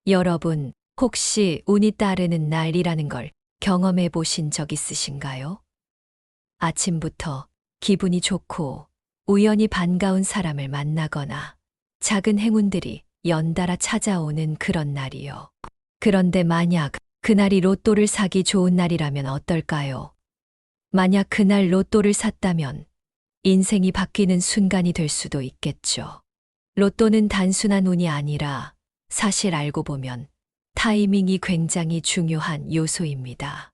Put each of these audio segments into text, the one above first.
여러분, 혹시 운이 따르는 날이라는 걸 경험해 보신 적 있으신가요? 아침부터 기분이 좋고 우연히 반가운 사람을 만나거나 작은 행운들이 연달아 찾아오는 그런 날이요. 그런데 만약 그날이 로또를 사기 좋은 날이라면 어떨까요? 만약 그날 로또를 샀다면 인생이 바뀌는 순간이 될 수도 있겠죠. 로또는 단순한 운이 아니라 사실 알고 보면 타이밍이 굉장히 중요한 요소입니다.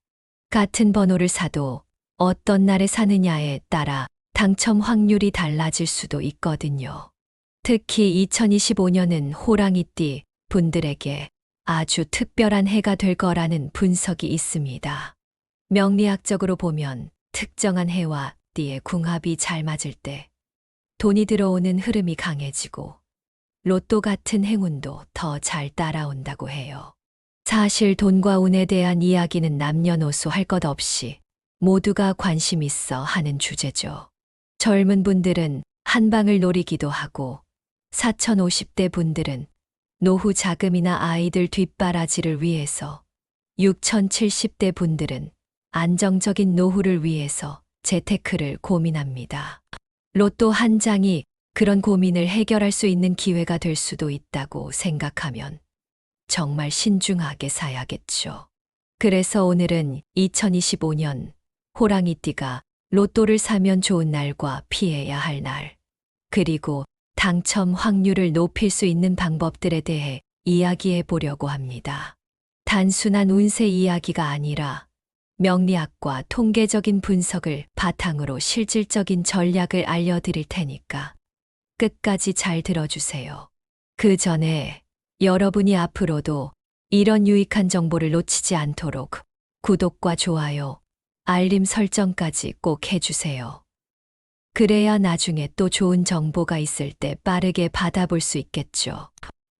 같은 번호를 사도 어떤 날에 사느냐에 따라 당첨 확률이 달라질 수도 있거든요. 특히 2025년은 호랑이띠 분들에게 아주 특별한 해가 될 거라는 분석이 있습니다. 명리학적으로 보면 특정한 해와 띠의 궁합이 잘 맞을 때 돈이 들어오는 흐름이 강해지고 로또 같은 행운도 더 잘 따라온다고 해요. 사실 돈과 운에 대한 이야기는 남녀노소 할 것 없이 모두가 관심 있어 하는 주제죠. 젊은 분들은 한방을 노리기도 하고 4050대 분들은 노후 자금이나 아이들 뒷바라지를 위해서 6070대 분들은 안정적인 노후를 위해서 재테크를 고민합니다. 로또 한 장이 그런 고민을 해결할 수 있는 기회가 될 수도 있다고 생각하면 정말 신중하게 사야겠죠. 그래서 오늘은 2025년 호랑이띠가 로또를 사면 좋은 날과 피해야 할 날, 그리고 당첨 확률을 높일 수 있는 방법들에 대해 이야기해 보려고 합니다. 단순한 운세 이야기가 아니라 명리학과 통계적인 분석을 바탕으로 실질적인 전략을 알려드릴 테니까 끝까지 잘 들어주세요. 그 전에 여러분이 앞으로도 이런 유익한 정보를 놓치지 않도록 구독과 좋아요, 알림 설정까지 꼭 해주세요. 그래야 나중에 또 좋은 정보가 있을 때 빠르게 받아볼 수 있겠죠.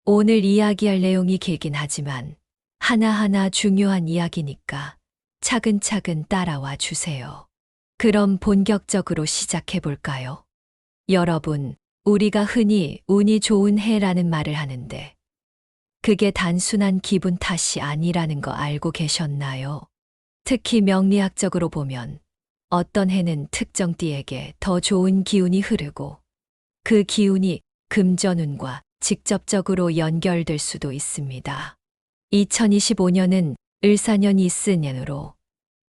오늘 이야기할 내용이 길긴 하지만 하나하나 중요한 이야기니까 차근차근 따라와 주세요. 그럼 본격적으로 시작해 볼까요? 여러분, 우리가 흔히 운이 좋은 해라는 말을 하는데 그게 단순한 기분 탓이 아니라는 거 알고 계셨나요? 특히 명리학적으로 보면 어떤 해는 특정 띠에게 더 좋은 기운이 흐르고 그 기운이 금전운과 직접적으로 연결될 수도 있습니다. 2025년은 을사년 이스년으로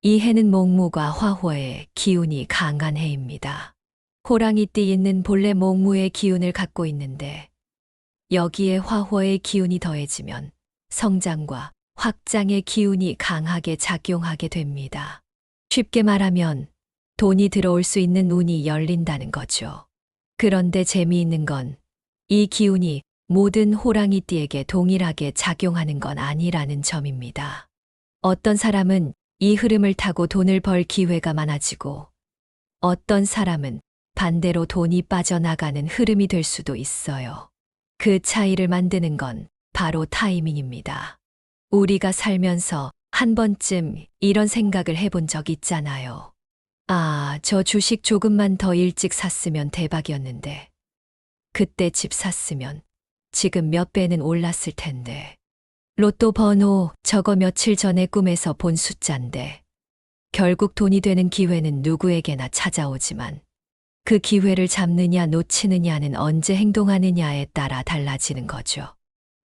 이 해는 목무과 화호의 기운이 강한 해입니다. 호랑이띠 있는 본래 목무의 기운을 갖고 있는데 여기에 화호의 기운이 더해지면 성장과 확장의 기운이 강하게 작용하게 됩니다. 쉽게 말하면 돈이 들어올 수 있는 운이 열린다는 거죠. 그런데 재미있는 건 이 기운이 모든 호랑이띠에게 동일하게 작용하는 건 아니라는 점입니다. 어떤 사람은 이 흐름을 타고 돈을 벌 기회가 많아지고 어떤 사람은 반대로 돈이 빠져나가는 흐름이 될 수도 있어요. 그 차이를 만드는 건 바로 타이밍입니다. 우리가 살면서 한 번쯤 이런 생각을 해본 적 있잖아요. 아, 저 주식 조금만 더 일찍 샀으면 대박이었는데. 그때 집 샀으면 지금 몇 배는 올랐을 텐데. 로또 번호 저거 며칠 전에 꿈에서 본 숫자인데. 결국 돈이 되는 기회는 누구에게나 찾아오지만 그 기회를 잡느냐 놓치느냐는 언제 행동하느냐에 따라 달라지는 거죠.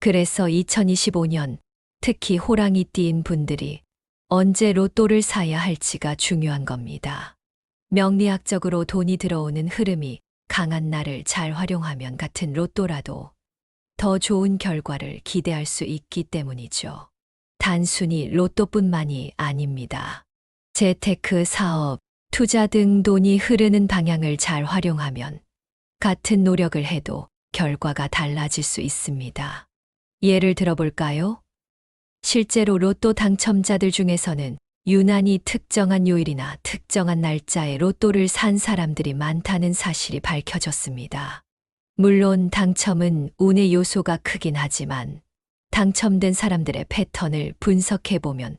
그래서 2025년 특히 호랑이띠인 분들이 언제 로또를 사야 할지가 중요한 겁니다. 명리학적으로 돈이 들어오는 흐름이 강한 날을 잘 활용하면 같은 로또라도 더 좋은 결과를 기대할 수 있기 때문이죠. 단순히 로또뿐만이 아닙니다. 재테크, 사업, 투자 등 돈이 흐르는 방향을 잘 활용하면 같은 노력을 해도 결과가 달라질 수 있습니다. 예를 들어볼까요? 실제로 로또 당첨자들 중에서는 유난히 특정한 요일이나 특정한 날짜에 로또를 산 사람들이 많다는 사실이 밝혀졌습니다. 물론 당첨은 운의 요소가 크긴 하지만 당첨된 사람들의 패턴을 분석해보면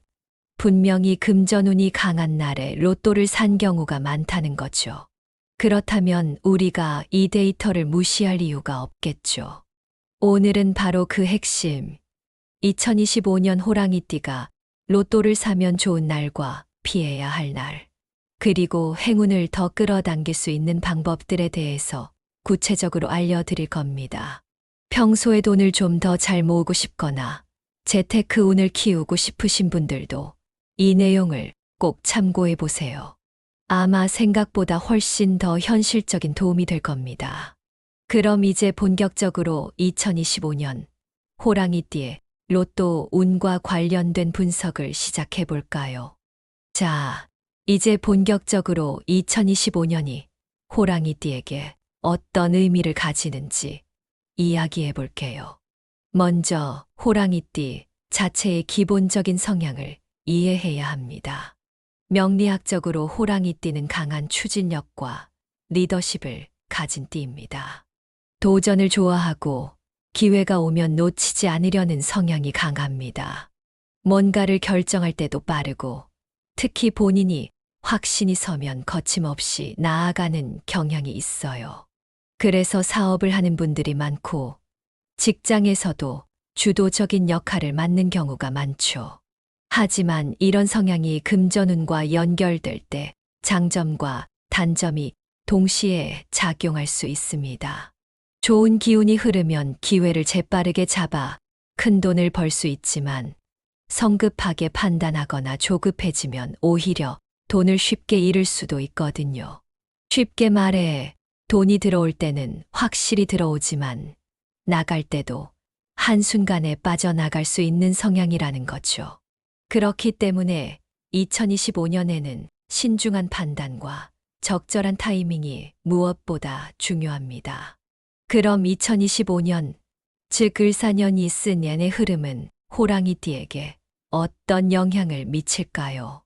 분명히 금전운이 강한 날에 로또를 산 경우가 많다는 거죠. 그렇다면 우리가 이 데이터를 무시할 이유가 없겠죠. 오늘은 바로 그 핵심, 2025년 호랑이띠가 로또를 사면 좋은 날과 피해야 할 날, 그리고 행운을 더 끌어당길 수 있는 방법들에 대해서 구체적으로 알려드릴 겁니다. 평소에 돈을 좀 더 잘 모으고 싶거나 재테크 운을 키우고 싶으신 분들도 이 내용을 꼭 참고해 보세요. 아마 생각보다 훨씬 더 현실적인 도움이 될 겁니다. 그럼 이제 본격적으로 2025년 호랑이띠의 로또 운과 관련된 분석을 시작해 볼까요? 자, 이제 본격적으로 2025년이 호랑이띠에게 어떤 의미를 가지는지 이야기해 볼게요. 먼저 호랑이띠 자체의 기본적인 성향을 이해해야 합니다. 명리학적으로 호랑이띠는 강한 추진력과 리더십을 가진 띠입니다. 도전을 좋아하고 기회가 오면 놓치지 않으려는 성향이 강합니다. 뭔가를 결정할 때도 빠르고 특히 본인이 확신이 서면 거침없이 나아가는 경향이 있어요. 그래서 사업을 하는 분들이 많고 직장에서도 주도적인 역할을 맡는 경우가 많죠. 하지만 이런 성향이 금전운과 연결될 때 장점과 단점이 동시에 작용할 수 있습니다. 좋은 기운이 흐르면 기회를 재빠르게 잡아 큰 돈을 벌 수 있지만 성급하게 판단하거나 조급해지면 오히려 돈을 쉽게 잃을 수도 있거든요. 쉽게 말해 돈이 들어올 때는 확실히 들어오지만 나갈 때도 한순간에 빠져나갈 수 있는 성향이라는 거죠. 그렇기 때문에 2025년에는 신중한 판단과 적절한 타이밍이 무엇보다 중요합니다. 그럼 2025년, 즉 을사년이 쓰년의 흐름은 호랑이띠에게 어떤 영향을 미칠까요?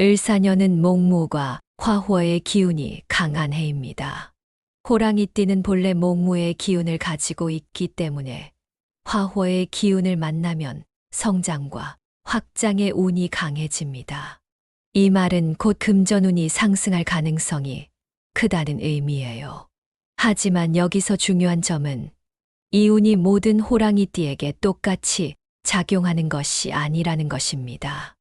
을사년은 목무과 화호의 기운이 강한 해입니다. 호랑이띠는 본래 목무의 기운을 가지고 있기 때문에 화호의 기운을 만나면 성장과 확장의 운이 강해집니다. 이 말은 곧 금전운이 상승할 가능성이 크다는 의미예요. 하지만 여기서 중요한 점은 이 운이 모든 호랑이띠에게 똑같이 작용하는 것이 아니라는 것입니다.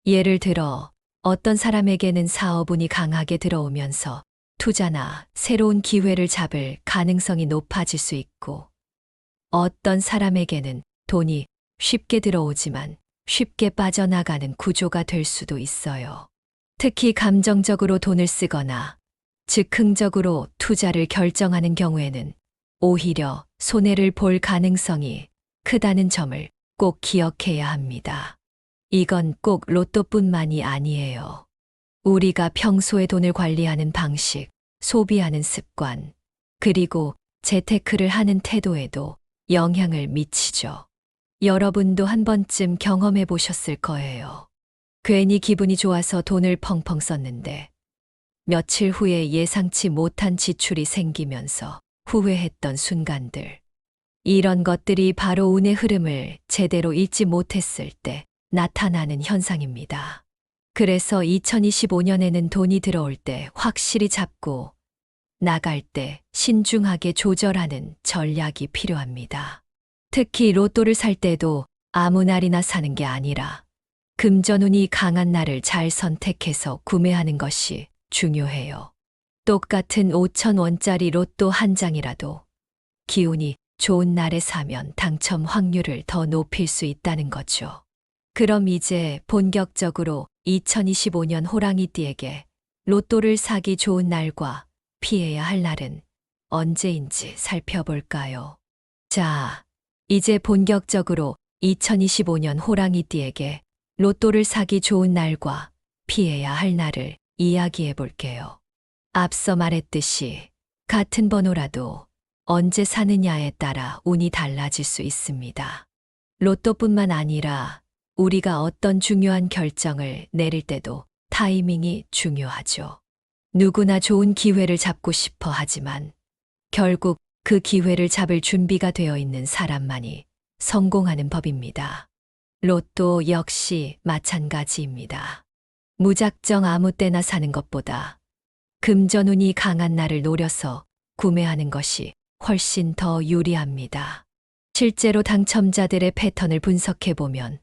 예를 들어 어떤 사람에게는 사업운이 강하게 들어오면서 투자나 새로운 기회를 잡을 가능성이 높아질 수 있고 어떤 사람에게는 돈이 쉽게 들어오지만 쉽게 빠져나가는 구조가 될 수도 있어요. 특히 감정적으로 돈을 쓰거나 즉흥적으로 투자를 결정하는 경우에는 오히려 손해를 볼 가능성이 크다는 점을 꼭 기억해야 합니다. 이건 꼭 로또뿐만이 아니에요. 우리가 평소에 돈을 관리하는 방식, 소비하는 습관, 그리고 재테크를 하는 태도에도 영향을 미치죠. 여러분도 한 번쯤 경험해 보셨을 거예요. 괜히 기분이 좋아서 돈을 펑펑 썼는데 며칠 후에 예상치 못한 지출이 생기면서 후회했던 순간들. 이런 것들이 바로 운의 흐름을 제대로 읽지 못했을 때 나타나는 현상입니다. 그래서 2025년에는 돈이 들어올 때 확실히 잡고 나갈 때 신중하게 조절하는 전략이 필요합니다. 특히 로또를 살 때도 아무 날이나 사는 게 아니라 금전운이 강한 날을 잘 선택해서 구매하는 것이 중요해요. 똑같은 5,000원짜리 로또 한 장이라도 기운이 좋은 날에 사면 당첨 확률을 더 높일 수 있다는 거죠. 그럼 이제 본격적으로 2025년 호랑이띠에게 로또를 사기 좋은 날과 피해야 할 날은 언제인지 살펴볼까요? 자, 이제 본격적으로 2025년 호랑이띠에게 로또를 사기 좋은 날과 피해야 할 날을 이야기해 볼게요. 앞서 말했듯이 같은 번호라도 언제 사느냐에 따라 운이 달라질 수 있습니다. 로또뿐만 아니라 우리가 어떤 중요한 결정을 내릴 때도 타이밍이 중요하죠. 누구나 좋은 기회를 잡고 싶어 하지만 결국 그 기회를 잡을 준비가 되어 있는 사람만이 성공하는 법입니다. 로또 역시 마찬가지입니다. 무작정 아무 때나 사는 것보다 금전운이 강한 날을 노려서 구매하는 것이 훨씬 더 유리합니다. 실제로 당첨자들의 패턴을 분석해보면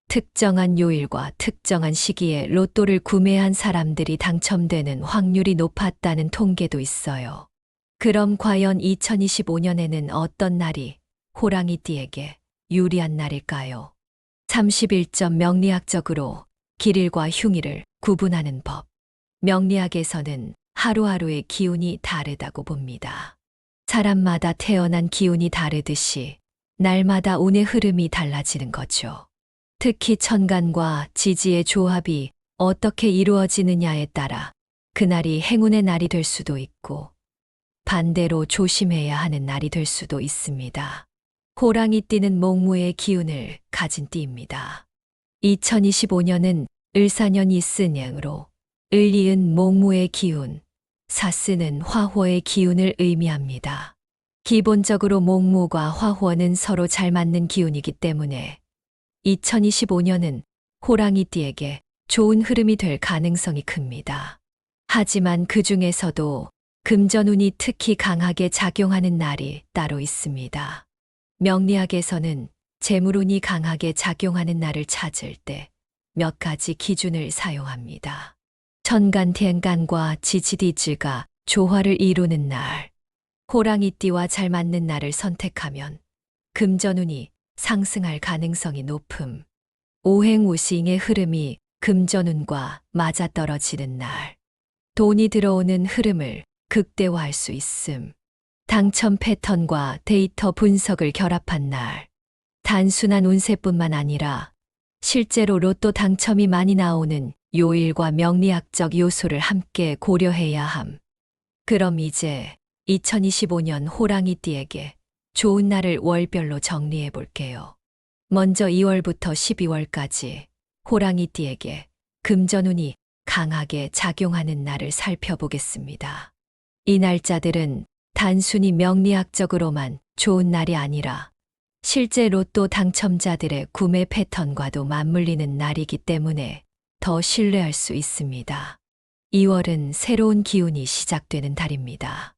특정한 요일과 특정한 시기에 로또를 구매한 사람들이 당첨되는 확률이 높았다는 통계도 있어요. 그럼 과연 2025년에는 어떤 날이 호랑이띠에게 유리한 날일까요? 31점 명리학적으로 길일과 흉일을 구분하는 법. 명리학에서는 하루하루의 기운이 다르다고 봅니다. 사람마다 태어난 기운이 다르듯이 날마다 운의 흐름이 달라지는 거죠. 특히 천간과 지지의 조합이 어떻게 이루어지느냐에 따라 그날이 행운의 날이 될 수도 있고 반대로 조심해야 하는 날이 될 수도 있습니다. 호랑이띠는 목무의 기운을 가진 띠입니다. 2025년은 을사년 이슨양으로 을이은 목무의 기운, 사쓰는 화호의 기운을 의미합니다. 기본적으로 목무와 화호는 서로 잘 맞는 기운이기 때문에 2025년은 호랑이띠에게 좋은 흐름이 될 가능성이 큽니다. 하지만 그 중에서도 금전운이 특히 강하게 작용하는 날이 따로 있습니다. 명리학에서는 재물운이 강하게 작용하는 날을 찾을 때 몇 가지 기준을 사용합니다. 천간,天干과 지지디즈가 조화를 이루는 날, 호랑이띠와 잘 맞는 날을 선택하면 금전운이 상승할 가능성이 높음. 오행우싱의 흐름이 금전운과 맞아떨어지는 날, 돈이 들어오는 흐름을 극대화할 수 있음. 당첨 패턴과 데이터 분석을 결합한 날, 단순한 운세뿐만 아니라 실제로 로또 당첨이 많이 나오는 요일과 명리학적 요소를 함께 고려해야 함. 그럼 이제 2025년 호랑이띠에게 좋은 날을 월별로 정리해 볼게요. 먼저 2월부터 12월까지 호랑이띠에게 금전운이 강하게 작용하는 날을 살펴보겠습니다. 이 날짜들은 단순히 명리학적으로만 좋은 날이 아니라 실제 로또 당첨자들의 구매 패턴과도 맞물리는 날이기 때문에 더 신뢰할 수 있습니다. 2월은 새로운 기운이 시작되는 달입니다.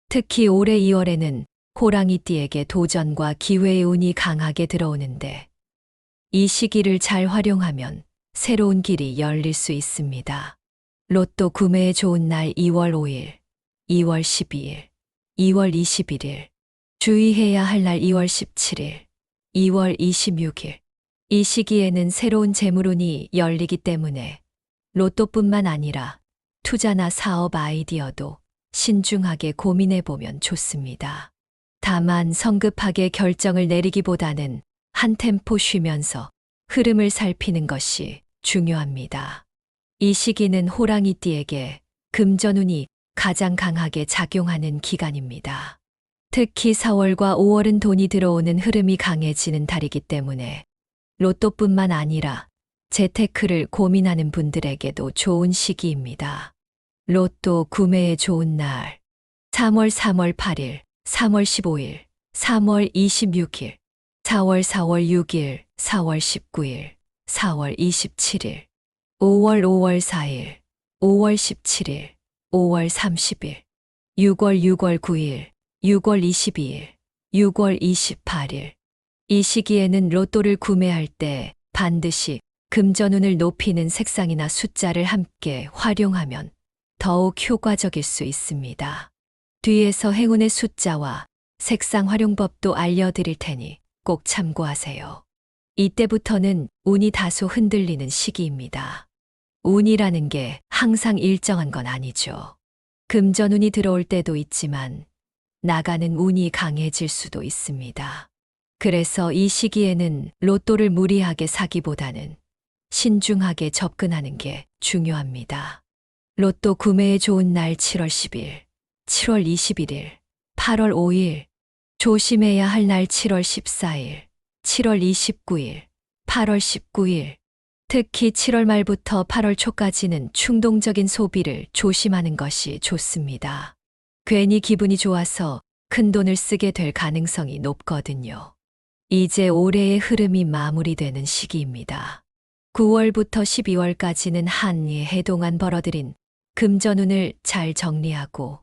특히 올해 2월에는 호랑이띠에게 도전과 기회의 운이 강하게 들어오는데 이 시기를 잘 활용하면 새로운 길이 열릴 수 있습니다. 로또 구매에 좋은 날 2월 5일, 2월 12일, 2월 21일, 주의해야 할 날 2월 17일, 2월 26일. 이 시기에는 새로운 재물운이 열리기 때문에 로또뿐만 아니라 투자나 사업 아이디어도 신중하게 고민해보면 좋습니다. 다만 성급하게 결정을 내리기보다는 한 템포 쉬면서 흐름을 살피는 것이 중요합니다. 이 시기는 호랑이띠에게 금전운이 가장 강하게 작용하는 기간입니다. 특히 4월과 5월은 돈이 들어오는 흐름이 강해지는 달이기 때문에 로또뿐만 아니라 재테크를 고민하는 분들에게도 좋은 시기입니다. 로또 구매에 좋은 날 3월 8일, 3월 15일, 3월 26일, 4월 6일, 4월 19일, 4월 27일, 5월 4일, 5월 17일, 5월 30일, 6월 9일, 6월 22일, 6월 28일. 이 시기에는 로또를 구매할 때 반드시 금전운을 높이는 색상이나 숫자를 함께 활용하면 더욱 효과적일 수 있습니다. 뒤에서 행운의 숫자와 색상 활용법도 알려드릴 테니 꼭 참고하세요. 이때부터는 운이 다소 흔들리는 시기입니다. 운이라는 게 항상 일정한 건 아니죠. 금전운이 들어올 때도 있지만 나가는 운이 강해질 수도 있습니다. 그래서 이 시기에는 로또를 무리하게 사기보다는 신중하게 접근하는 게 중요합니다. 로또 구매에 좋은 날 7월 10일, 7월 21일, 8월 5일, 조심해야 할 날 7월 14일, 7월 29일, 8월 19일, 특히 7월 말부터 8월 초까지는 충동적인 소비를 조심하는 것이 좋습니다. 괜히 기분이 좋아서 큰 돈을 쓰게 될 가능성이 높거든요. 이제 올해의 흐름이 마무리되는 시기입니다. 9월부터 12월까지는 한 해 동안 벌어들인 금전운을 잘 정리하고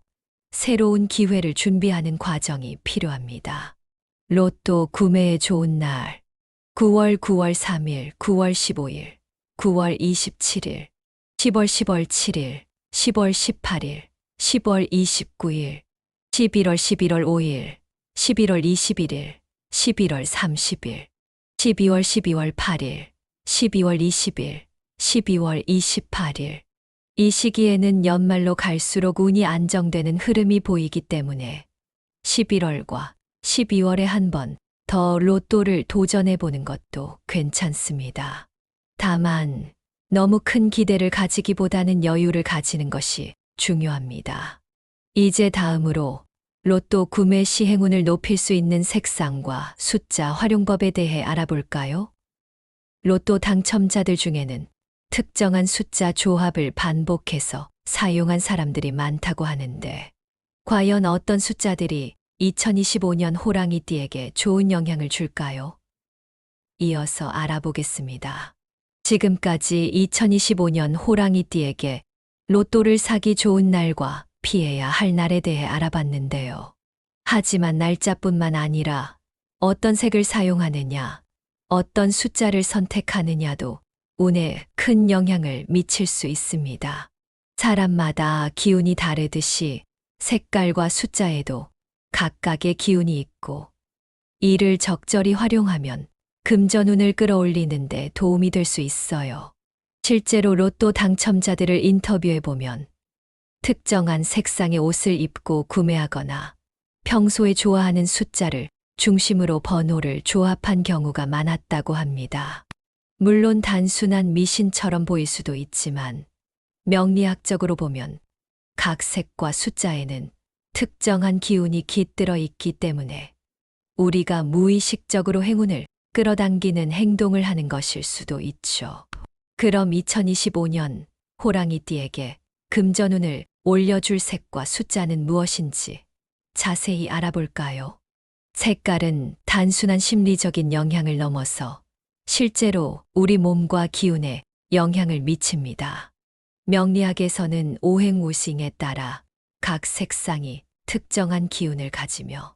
새로운 기회를 준비하는 과정이 필요합니다. 로또 구매에 좋은 날. 9월 3일, 9월 15일, 9월 27일, 10월 7일, 10월 18일, 10월 29일, 11월 5일, 11월 21일, 11월 30일, 12월 8일, 12월 20일, 12월 28일. 이 시기에는 연말로 갈수록 운이 안정되는 흐름이 보이기 때문에 11월과 12월에 한 번 더 로또를 도전해 보는 것도 괜찮습니다. 다만 너무 큰 기대를 가지기보다는 여유를 가지는 것이 중요합니다. 이제 다음으로 로또 구매 시 행운을 높일 수 있는 색상과 숫자 활용법에 대해 알아볼까요? 로또 당첨자들 중에는 특정한 숫자 조합을 반복해서 사용한 사람들이 많다고 하는데, 과연 어떤 숫자들이 2025년 호랑이띠에게 좋은 영향을 줄까요? 이어서 알아보겠습니다. 지금까지 2025년 호랑이띠에게 로또를 사기 좋은 날과 피해야 할 날에 대해 알아봤는데요. 하지만 날짜뿐만 아니라 어떤 색을 사용하느냐, 어떤 숫자를 선택하느냐도 운에 큰 영향을 미칠 수 있습니다. 사람마다 기운이 다르듯이 색깔과 숫자에도 각각의 기운이 있고, 이를 적절히 활용하면 금전운을 끌어올리는 데 도움이 될 수 있어요. 실제로 로또 당첨자들을 인터뷰해보면 특정한 색상의 옷을 입고 구매하거나 평소에 좋아하는 숫자를 중심으로 번호를 조합한 경우가 많았다고 합니다. 물론 단순한 미신처럼 보일 수도 있지만 명리학적으로 보면 각 색과 숫자에는 특정한 기운이 깃들어 있기 때문에 우리가 무의식적으로 행운을 끌어당기는 행동을 하는 것일 수도 있죠. 그럼 2025년 호랑이띠에게 금전운을 올려줄 색과 숫자는 무엇인지 자세히 알아볼까요? 색깔은 단순한 심리적인 영향을 넘어서 실제로 우리 몸과 기운에 영향을 미칩니다. 명리학에서는 오행오싱에 따라 각 색상이 특정한 기운을 가지며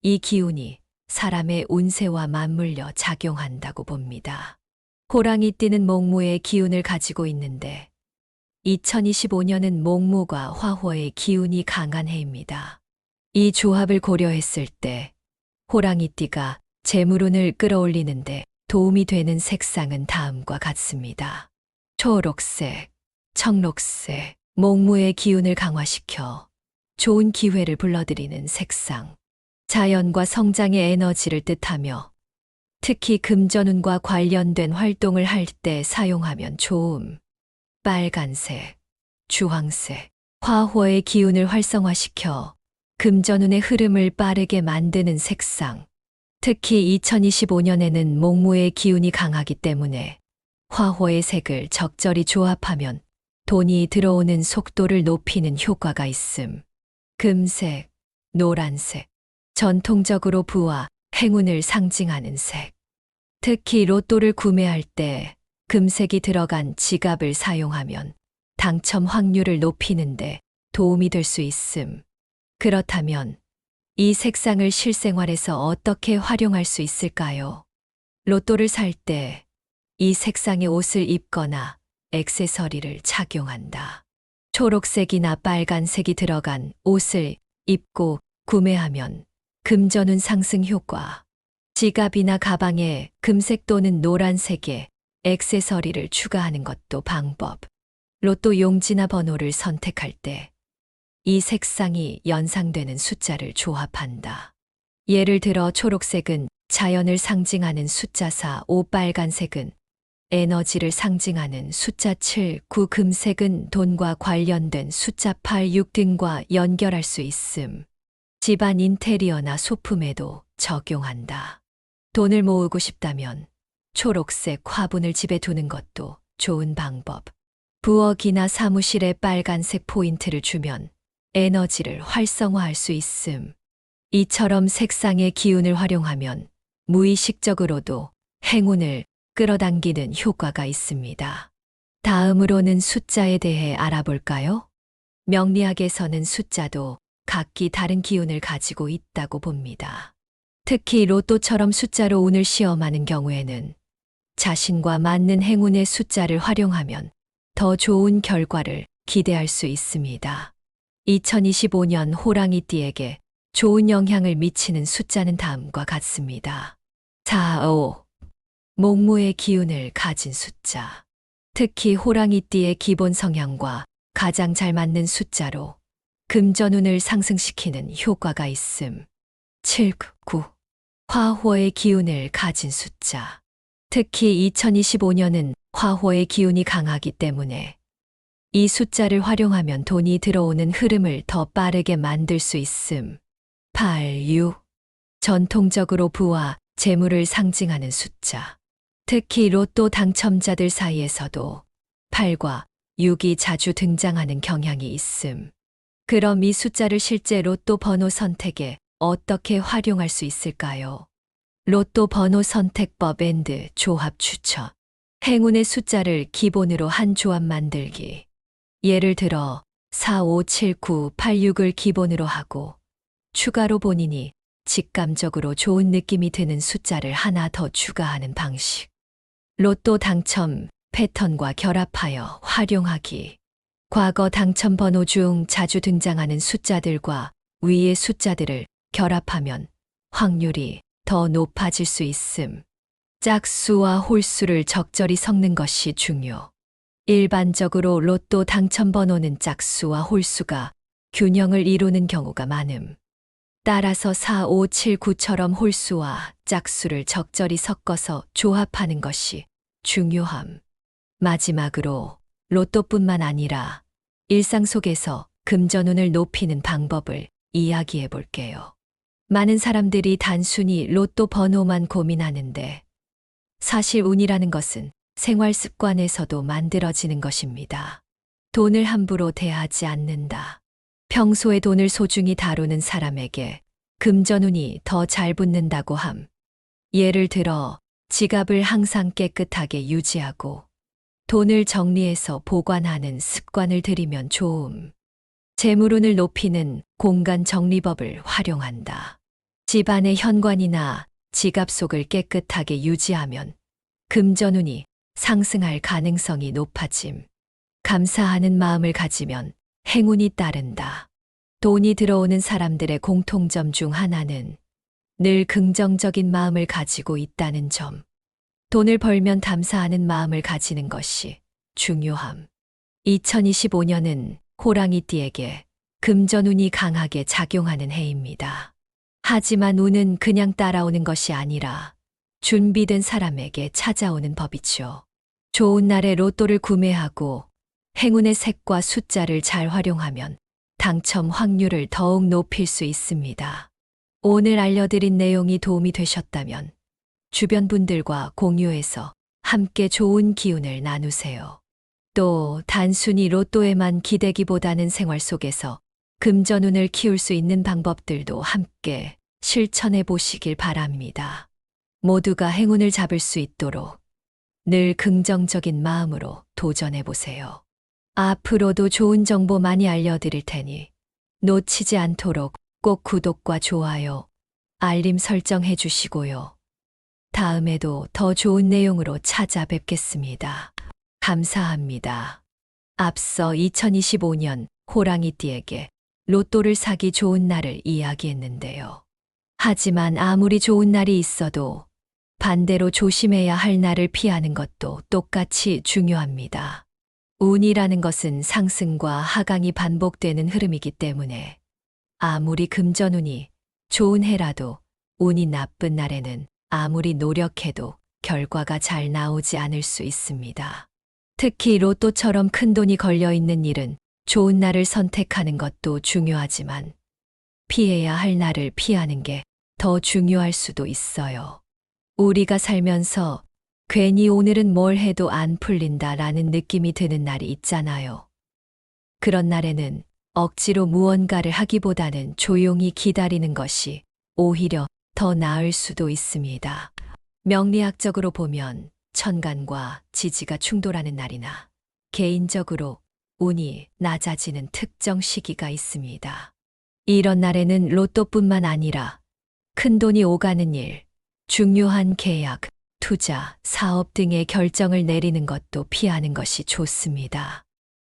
이 기운이 사람의 운세와 맞물려 작용한다고 봅니다. 호랑이띠는 목무의 기운을 가지고 있는데 2025년은 목무가 화호의 기운이 강한 해입니다. 이 조합을 고려했을 때 호랑이띠가 재물운을 끌어올리는데 도움이 되는 색상은 다음과 같습니다. 초록색, 청록색, 목무의 기운을 강화시켜 좋은 기회를 불러들이는 색상. 자연과 성장의 에너지를 뜻하며 특히 금전운과 관련된 활동을 할 때 사용하면 좋음. 빨간색, 주황색, 화호의 기운을 활성화시켜 금전운의 흐름을 빠르게 만드는 색상. 특히 2025년에는 목무의 기운이 강하기 때문에 화호의 색을 적절히 조합하면 돈이 들어오는 속도를 높이는 효과가 있음. 금색, 노란색, 전통적으로 부와 행운을 상징하는 색. 특히 로또를 구매할 때 금색이 들어간 지갑을 사용하면 당첨 확률을 높이는데 도움이 될 수 있음. 그렇다면 이 색상을 실생활에서 어떻게 활용할 수 있을까요? 로또를 살 때 이 색상의 옷을 입거나 액세서리를 착용한다. 초록색이나 빨간색이 들어간 옷을 입고 구매하면 금전운 상승 효과. 지갑이나 가방에 금색 또는 노란색의 액세서리를 추가하는 것도 방법. 로또 용지나 번호를 선택할 때 이 색상이 연상되는 숫자를 조합한다. 예를 들어 초록색은 자연을 상징하는 숫자 4, 5, 빨간색은 에너지를 상징하는 숫자 7, 9, 금색은 돈과 관련된 숫자 8, 6 등과 연결할 수 있음. 집안 인테리어나 소품에도 적용한다. 돈을 모으고 싶다면 초록색 화분을 집에 두는 것도 좋은 방법. 부엌이나 사무실에 빨간색 포인트를 주면 에너지를 활성화할 수 있음. 이처럼 색상의 기운을 활용하면 무의식적으로도 행운을 끌어당기는 효과가 있습니다. 다음으로는 숫자에 대해 알아볼까요? 명리학에서는 숫자도 각기 다른 기운을 가지고 있다고 봅니다. 특히 로또처럼 숫자로 운을 시험하는 경우에는 자신과 맞는 행운의 숫자를 활용하면 더 좋은 결과를 기대할 수 있습니다. 2025년 호랑이띠에게 좋은 영향을 미치는 숫자는 다음과 같습니다. 4, 5. 목무의 기운을 가진 숫자. 특히 호랑이띠의 기본 성향과 가장 잘 맞는 숫자로 금전운을 상승시키는 효과가 있음. 7, 9. 화호의 기운을 가진 숫자. 특히 2025년은 화호의 기운이 강하기 때문에 이 숫자를 활용하면 돈이 들어오는 흐름을 더 빠르게 만들 수 있음. 8, 6. 전통적으로 부와 재물을 상징하는 숫자. 특히 로또 당첨자들 사이에서도 8과 6이 자주 등장하는 경향이 있음. 그럼 이 숫자를 실제 로또 번호 선택에 어떻게 활용할 수 있을까요? 로또 번호 선택법 앤드 조합 추천. 행운의 숫자를 기본으로 한 조합 만들기. 예를 들어 4, 5, 7, 9, 8, 6을 기본으로 하고 추가로 본인이 직감적으로 좋은 느낌이 드는 숫자를 하나 더 추가하는 방식. 로또 당첨 패턴과 결합하여 활용하기. 과거 당첨 번호 중 자주 등장하는 숫자들과 위의 숫자들을 결합하면 확률이 더 높아질 수 있음. 짝수와 홀수를 적절히 섞는 것이 중요. 일반적으로 로또 당첨 번호는 짝수와 홀수가 균형을 이루는 경우가 많음. 따라서 4, 5, 7, 9처럼 홀수와 짝수를 적절히 섞어서 조합하는 것이 중요함. 마지막으로 로또뿐만 아니라 일상 속에서 금전운을 높이는 방법을 이야기해 볼게요. 많은 사람들이 단순히 로또 번호만 고민하는데 사실 운이라는 것은 생활 습관에서도 만들어지는 것입니다. 돈을 함부로 대하지 않는다. 평소에 돈을 소중히 다루는 사람에게 금전운이 더 잘 붙는다고 함. 예를 들어 지갑을 항상 깨끗하게 유지하고 돈을 정리해서 보관하는 습관을 들이면 좋음. 재물운을 높이는 공간 정리법을 활용한다. 집안의 현관이나 지갑 속을 깨끗하게 유지하면 금전운이 상승할 가능성이 높아짐. 감사하는 마음을 가지면 행운이 따른다. 돈이 들어오는 사람들의 공통점 중 하나는 늘 긍정적인 마음을 가지고 있다는 점. 돈을 벌면 감사하는 마음을 가지는 것이 중요함. 2025년은 호랑이띠에게 금전운이 강하게 작용하는 해입니다. 하지만 운은 그냥 따라오는 것이 아니라 준비된 사람에게 찾아오는 법이죠. 좋은 날에 로또를 구매하고 행운의 색과 숫자를 잘 활용하면 당첨 확률을 더욱 높일 수 있습니다. 오늘 알려드린 내용이 도움이 되셨다면 주변 분들과 공유해서 함께 좋은 기운을 나누세요. 또 단순히 로또에만 기대기보다는 생활 속에서 금전운을 키울 수 있는 방법들도 함께 실천해 보시길 바랍니다. 모두가 행운을 잡을 수 있도록 늘 긍정적인 마음으로 도전해 보세요. 앞으로도 좋은 정보 많이 알려드릴 테니 놓치지 않도록 꼭 구독과 좋아요, 알림 설정해 주시고요. 다음에도 더 좋은 내용으로 찾아뵙겠습니다. 감사합니다. 앞서 2025년 호랑이띠에게 로또를 사기 좋은 날을 이야기했는데요. 하지만 아무리 좋은 날이 있어도 반대로 조심해야 할 날을 피하는 것도 똑같이 중요합니다. 운이라는 것은 상승과 하강이 반복되는 흐름이기 때문에 아무리 금전운이 좋은 해라도 운이 나쁜 날에는 아무리 노력해도 결과가 잘 나오지 않을 수 있습니다. 특히 로또처럼 큰 돈이 걸려 있는 일은 좋은 날을 선택하는 것도 중요하지만 피해야 할 날을 피하는 게 더 중요할 수도 있어요. 우리가 살면서 괜히 오늘은 뭘 해도 안 풀린다라는 느낌이 드는 날이 있잖아요. 그런 날에는 억지로 무언가를 하기보다는 조용히 기다리는 것이 오히려 더 나을 수도 있습니다. 명리학적으로 보면 천간과 지지가 충돌하는 날이나 개인적으로 운이 낮아지는 특정 시기가 있습니다. 이런 날에는 로또뿐만 아니라 큰돈이 오가는 일, 중요한 계약, 투자, 사업 등의 결정을 내리는 것도 피하는 것이 좋습니다.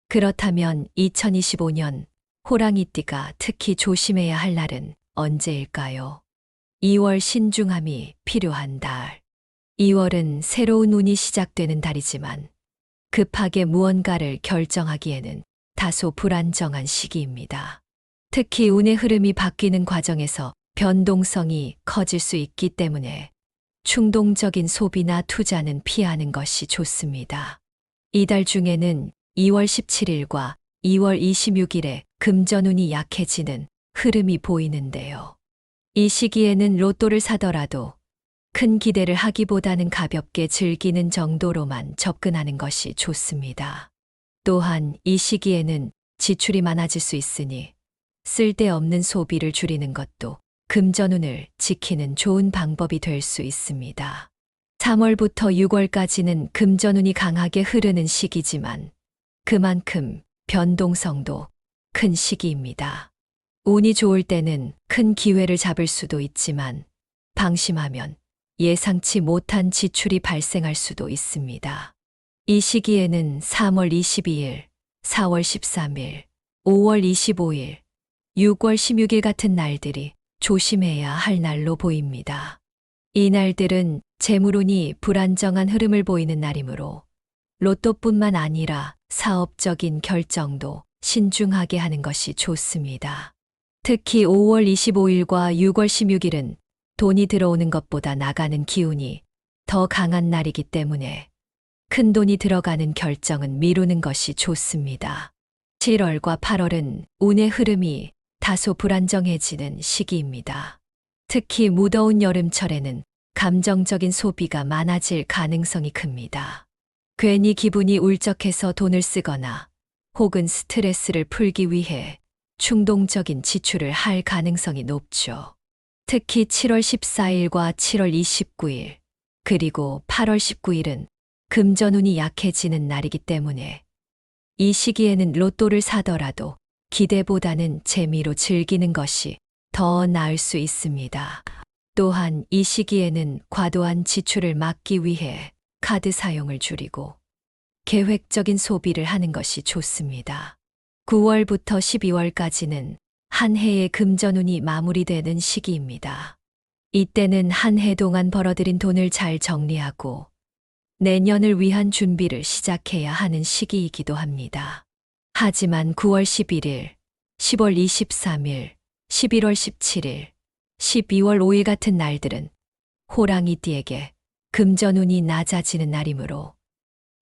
그렇다면 2025년 호랑이띠가 특히 조심해야 할 날은 언제일까요? 2월 신중함이 필요한 달. 2월은 새로운 운이 시작되는 달이지만 급하게 무언가를 결정하기에는 다소 불안정한 시기입니다. 특히 운의 흐름이 바뀌는 과정에서 변동성이 커질 수 있기 때문에 충동적인 소비나 투자는 피하는 것이 좋습니다. 이달 중에는 2월 17일과 2월 26일에 금전운이 약해지는 흐름이 보이는데요. 이 시기에는 로또를 사더라도 큰 기대를 하기보다는 가볍게 즐기는 정도로만 접근하는 것이 좋습니다. 또한 이 시기에는 지출이 많아질 수 있으니 쓸데없는 소비를 줄이는 것도 금전운을 지키는 좋은 방법이 될 수 있습니다. 3월부터 6월까지는 금전운이 강하게 흐르는 시기지만 그만큼 변동성도 큰 시기입니다. 운이 좋을 때는 큰 기회를 잡을 수도 있지만 방심하면 예상치 못한 지출이 발생할 수도 있습니다. 이 시기에는 3월 22일, 4월 13일, 5월 25일, 6월 16일 같은 날들이 조심해야 할 날로 보입니다. 이 날들은 재물운이 불안정한 흐름을 보이는 날이므로 로또뿐만 아니라 사업적인 결정도 신중하게 하는 것이 좋습니다. 특히 5월 25일과 6월 16일은 돈이 들어오는 것보다 나가는 기운이 더 강한 날이기 때문에 큰 돈이 들어가는 결정은 미루는 것이 좋습니다. 7월과 8월은 운의 흐름이 다소 불안정해지는 시기입니다. 특히 무더운 여름철에는 감정적인 소비가 많아질 가능성이 큽니다. 괜히 기분이 울적해서 돈을 쓰거나 혹은 스트레스를 풀기 위해 충동적인 지출을 할 가능성이 높죠. 특히 7월 14일과 7월 29일, 그리고 8월 19일은 금전운이 약해지는 날이기 때문에 이 시기에는 로또를 사더라도 기대보다는 재미로 즐기는 것이 더 나을 수 있습니다. 또한 이 시기에는 과도한 지출을 막기 위해 카드 사용을 줄이고 계획적인 소비를 하는 것이 좋습니다. 9월부터 12월까지는 한 해의 금전운이 마무리되는 시기입니다. 이때는 한 해 동안 벌어들인 돈을 잘 정리하고 내년을 위한 준비를 시작해야 하는 시기이기도 합니다. 하지만 9월 11일, 10월 23일, 11월 17일, 12월 5일 같은 날들은 호랑이띠에게 금전운이 낮아지는 날이므로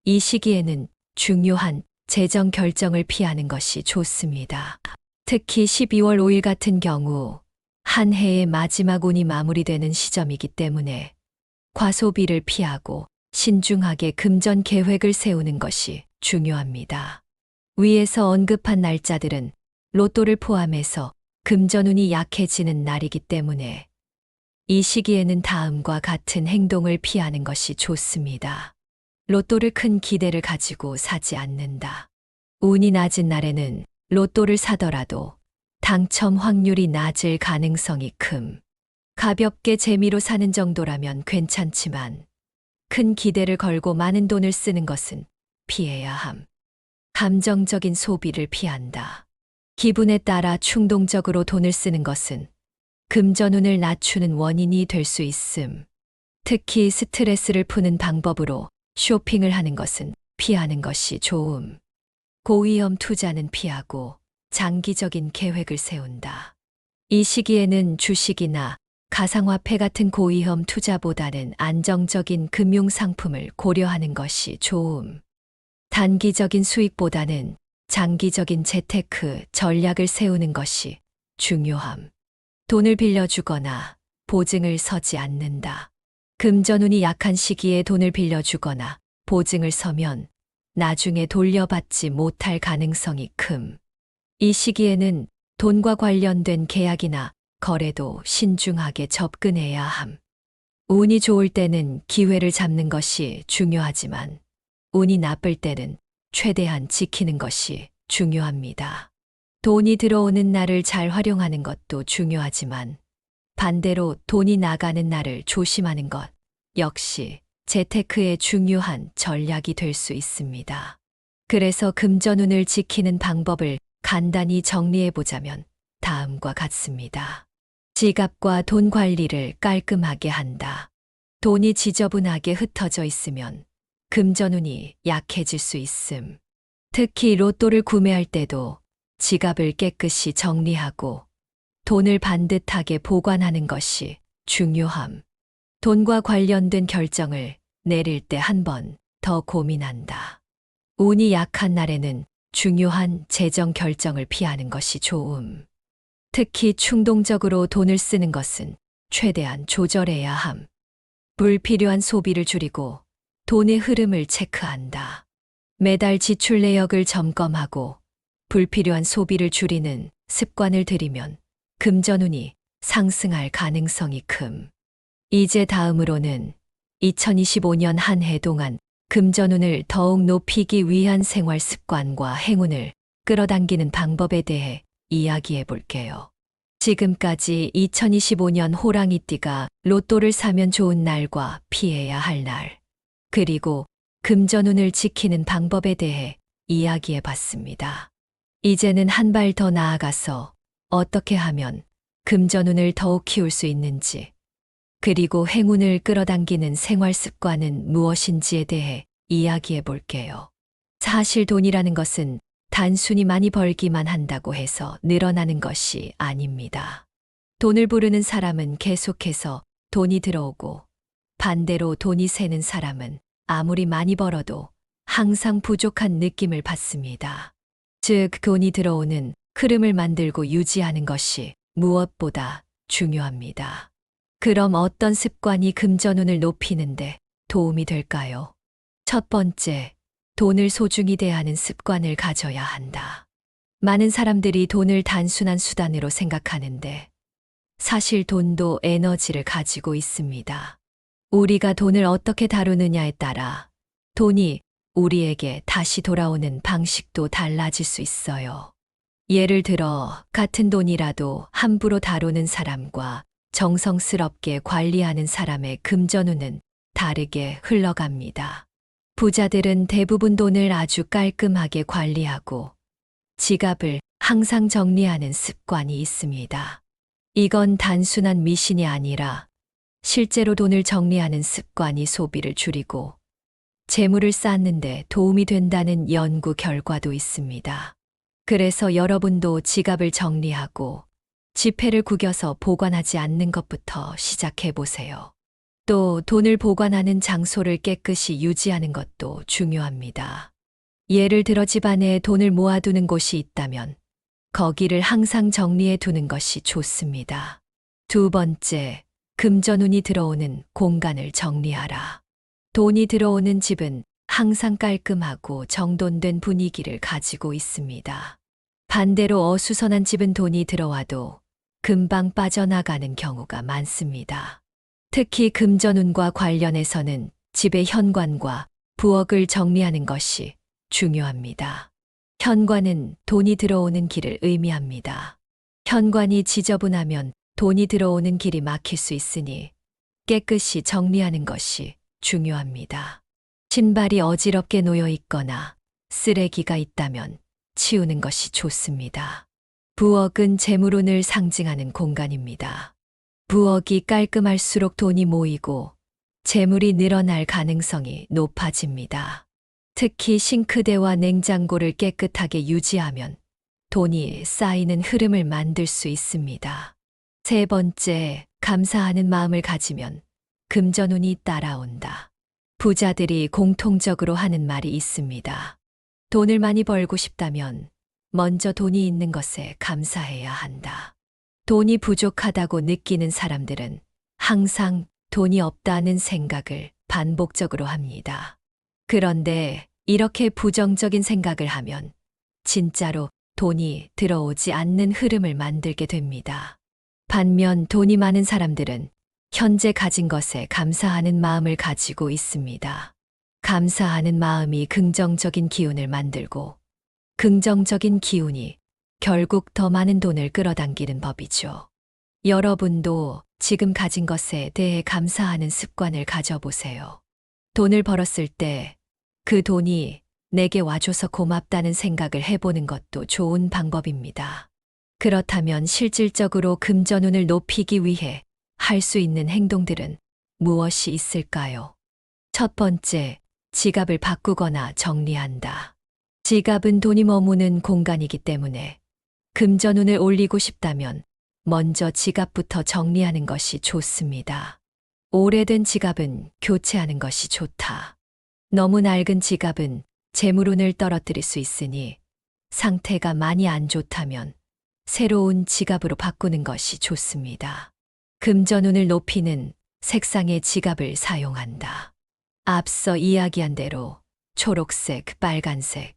이 시기에는 중요한 재정 결정을 피하는 것이 좋습니다. 특히 12월 5일 같은 경우 한 해의 마지막 운이 마무리되는 시점이기 때문에 과소비를 피하고 신중하게 금전 계획을 세우는 것이 중요합니다. 위에서 언급한 날짜들은 로또를 포함해서 금전운이 약해지는 날이기 때문에 이 시기에는 다음과 같은 행동을 피하는 것이 좋습니다. 로또를 큰 기대를 가지고 사지 않는다. 운이 낮은 날에는 로또를 사더라도 당첨 확률이 낮을 가능성이 큼. 가볍게 재미로 사는 정도라면 괜찮지만 큰 기대를 걸고 많은 돈을 쓰는 것은 피해야 함. 감정적인 소비를 피한다. 기분에 따라 충동적으로 돈을 쓰는 것은 금전운을 낮추는 원인이 될 수 있음. 특히 스트레스를 푸는 방법으로 쇼핑을 하는 것은 피하는 것이 좋음. 고위험 투자는 피하고 장기적인 계획을 세운다. 이 시기에는 주식이나 가상화폐 같은 고위험 투자보다는 안정적인 금융상품을 고려하는 것이 좋음. 단기적인 수익보다는 장기적인 재테크 전략을 세우는 것이 중요함. 돈을 빌려주거나 보증을 서지 않는다. 금전운이 약한 시기에 돈을 빌려주거나 보증을 서면 나중에 돌려받지 못할 가능성이 큼. 이 시기에는 돈과 관련된 계약이나 거래도 신중하게 접근해야 함. 운이 좋을 때는 기회를 잡는 것이 중요하지만 운이 나쁠 때는 최대한 지키는 것이 중요합니다. 돈이 들어오는 날을 잘 활용하는 것도 중요하지만 반대로 돈이 나가는 날을 조심하는 것 역시 재테크의 중요한 전략이 될 수 있습니다. 그래서 금전운을 지키는 방법을 간단히 정리해 보자면 다음과 같습니다. 지갑과 돈 관리를 깔끔하게 한다. 돈이 지저분하게 흩어져 있으면 금전운이 약해질 수 있음. 특히 로또를 구매할 때도 지갑을 깨끗이 정리하고 돈을 반듯하게 보관하는 것이 중요함. 돈과 관련된 결정을 내릴 때 한 번 더 고민한다. 운이 약한 날에는 중요한 재정 결정을 피하는 것이 좋음. 특히 충동적으로 돈을 쓰는 것은 최대한 조절해야 함. 불필요한 소비를 줄이고 돈의 흐름을 체크한다. 매달 지출 내역을 점검하고 불필요한 소비를 줄이는 습관을 들이면 금전운이 상승할 가능성이 큼. 이제 다음으로는 2025년 한 해 동안 금전운을 더욱 높이기 위한 생활 습관과 행운을 끌어당기는 방법에 대해 이야기해 볼게요. 지금까지 2025년 호랑이띠가 로또를 사면 좋은 날과 피해야 할 날, 그리고 금전운을 지키는 방법에 대해 이야기해 봤습니다. 이제는 한 발 더 나아가서 어떻게 하면 금전운을 더욱 키울 수 있는지, 그리고 행운을 끌어당기는 생활 습관은 무엇인지에 대해 이야기해 볼게요. 사실 돈이라는 것은 단순히 많이 벌기만 한다고 해서 늘어나는 것이 아닙니다. 돈을 부르는 사람은 계속해서 돈이 들어오고, 반대로 돈이 새는 사람은 아무리 많이 벌어도 항상 부족한 느낌을 받습니다. 즉, 돈이 들어오는 흐름을 만들고 유지하는 것이 무엇보다 중요합니다. 그럼 어떤 습관이 금전운을 높이는데 도움이 될까요? 첫 번째, 돈을 소중히 대하는 습관을 가져야 한다. 많은 사람들이 돈을 단순한 수단으로 생각하는데 사실 돈도 에너지를 가지고 있습니다. 우리가 돈을 어떻게 다루느냐에 따라 돈이 우리에게 다시 돌아오는 방식도 달라질 수 있어요. 예를 들어 같은 돈이라도 함부로 다루는 사람과 정성스럽게 관리하는 사람의 금전운은 다르게 흘러갑니다. 부자들은 대부분 돈을 아주 깔끔하게 관리하고 지갑을 항상 정리하는 습관이 있습니다. 이건 단순한 미신이 아니라 실제로 돈을 정리하는 습관이 소비를 줄이고 재물을 쌓는 데 도움이 된다는 연구 결과도 있습니다. 그래서 여러분도 지갑을 정리하고 지폐를 구겨서 보관하지 않는 것부터 시작해 보세요. 또 돈을 보관하는 장소를 깨끗이 유지하는 것도 중요합니다. 예를 들어 집안에 돈을 모아두는 곳이 있다면 거기를 항상 정리해 두는 것이 좋습니다. 두 번째, 금전운이 들어오는 공간을 정리하라. 돈이 들어오는 집은 항상 깔끔하고 정돈된 분위기를 가지고 있습니다. 반대로 어수선한 집은 돈이 들어와도 금방 빠져나가는 경우가 많습니다. 특히 금전운과 관련해서는 집의 현관과 부엌을 정리하는 것이 중요합니다. 현관은 돈이 들어오는 길을 의미합니다. 현관이 지저분하면 돈이 들어오는 길이 막힐 수 있으니 깨끗이 정리하는 것이 중요합니다. 신발이 어지럽게 놓여 있거나 쓰레기가 있다면 치우는 것이 좋습니다. 부엌은 재물운을 상징하는 공간입니다. 부엌이 깔끔할수록 돈이 모이고 재물이 늘어날 가능성이 높아집니다. 특히 싱크대와 냉장고를 깨끗하게 유지하면 돈이 쌓이는 흐름을 만들 수 있습니다. 세 번째, 감사하는 마음을 가지면 금전운이 따라온다. 부자들이 공통적으로 하는 말이 있습니다. 돈을 많이 벌고 싶다면 먼저 돈이 있는 것에 감사해야 한다. 돈이 부족하다고 느끼는 사람들은 항상 돈이 없다는 생각을 반복적으로 합니다. 그런데 이렇게 부정적인 생각을 하면 진짜로 돈이 들어오지 않는 흐름을 만들게 됩니다. 반면 돈이 많은 사람들은 현재 가진 것에 감사하는 마음을 가지고 있습니다. 감사하는 마음이 긍정적인 기운을 만들고 긍정적인 기운이 결국 더 많은 돈을 끌어당기는 법이죠. 여러분도 지금 가진 것에 대해 감사하는 습관을 가져보세요. 돈을 벌었을 때 그 돈이 내게 와줘서 고맙다는 생각을 해보는 것도 좋은 방법입니다. 그렇다면 실질적으로 금전운을 높이기 위해 할 수 있는 행동들은 무엇이 있을까요? 첫 번째, 지갑을 바꾸거나 정리한다. 지갑은 돈이 머무는 공간이기 때문에 금전운을 올리고 싶다면 먼저 지갑부터 정리하는 것이 좋습니다. 오래된 지갑은 교체하는 것이 좋다. 너무 낡은 지갑은 재물운을 떨어뜨릴 수 있으니 상태가 많이 안 좋다면 새로운 지갑으로 바꾸는 것이 좋습니다. 금전운을 높이는 색상의 지갑을 사용한다. 앞서 이야기한 대로 초록색, 빨간색,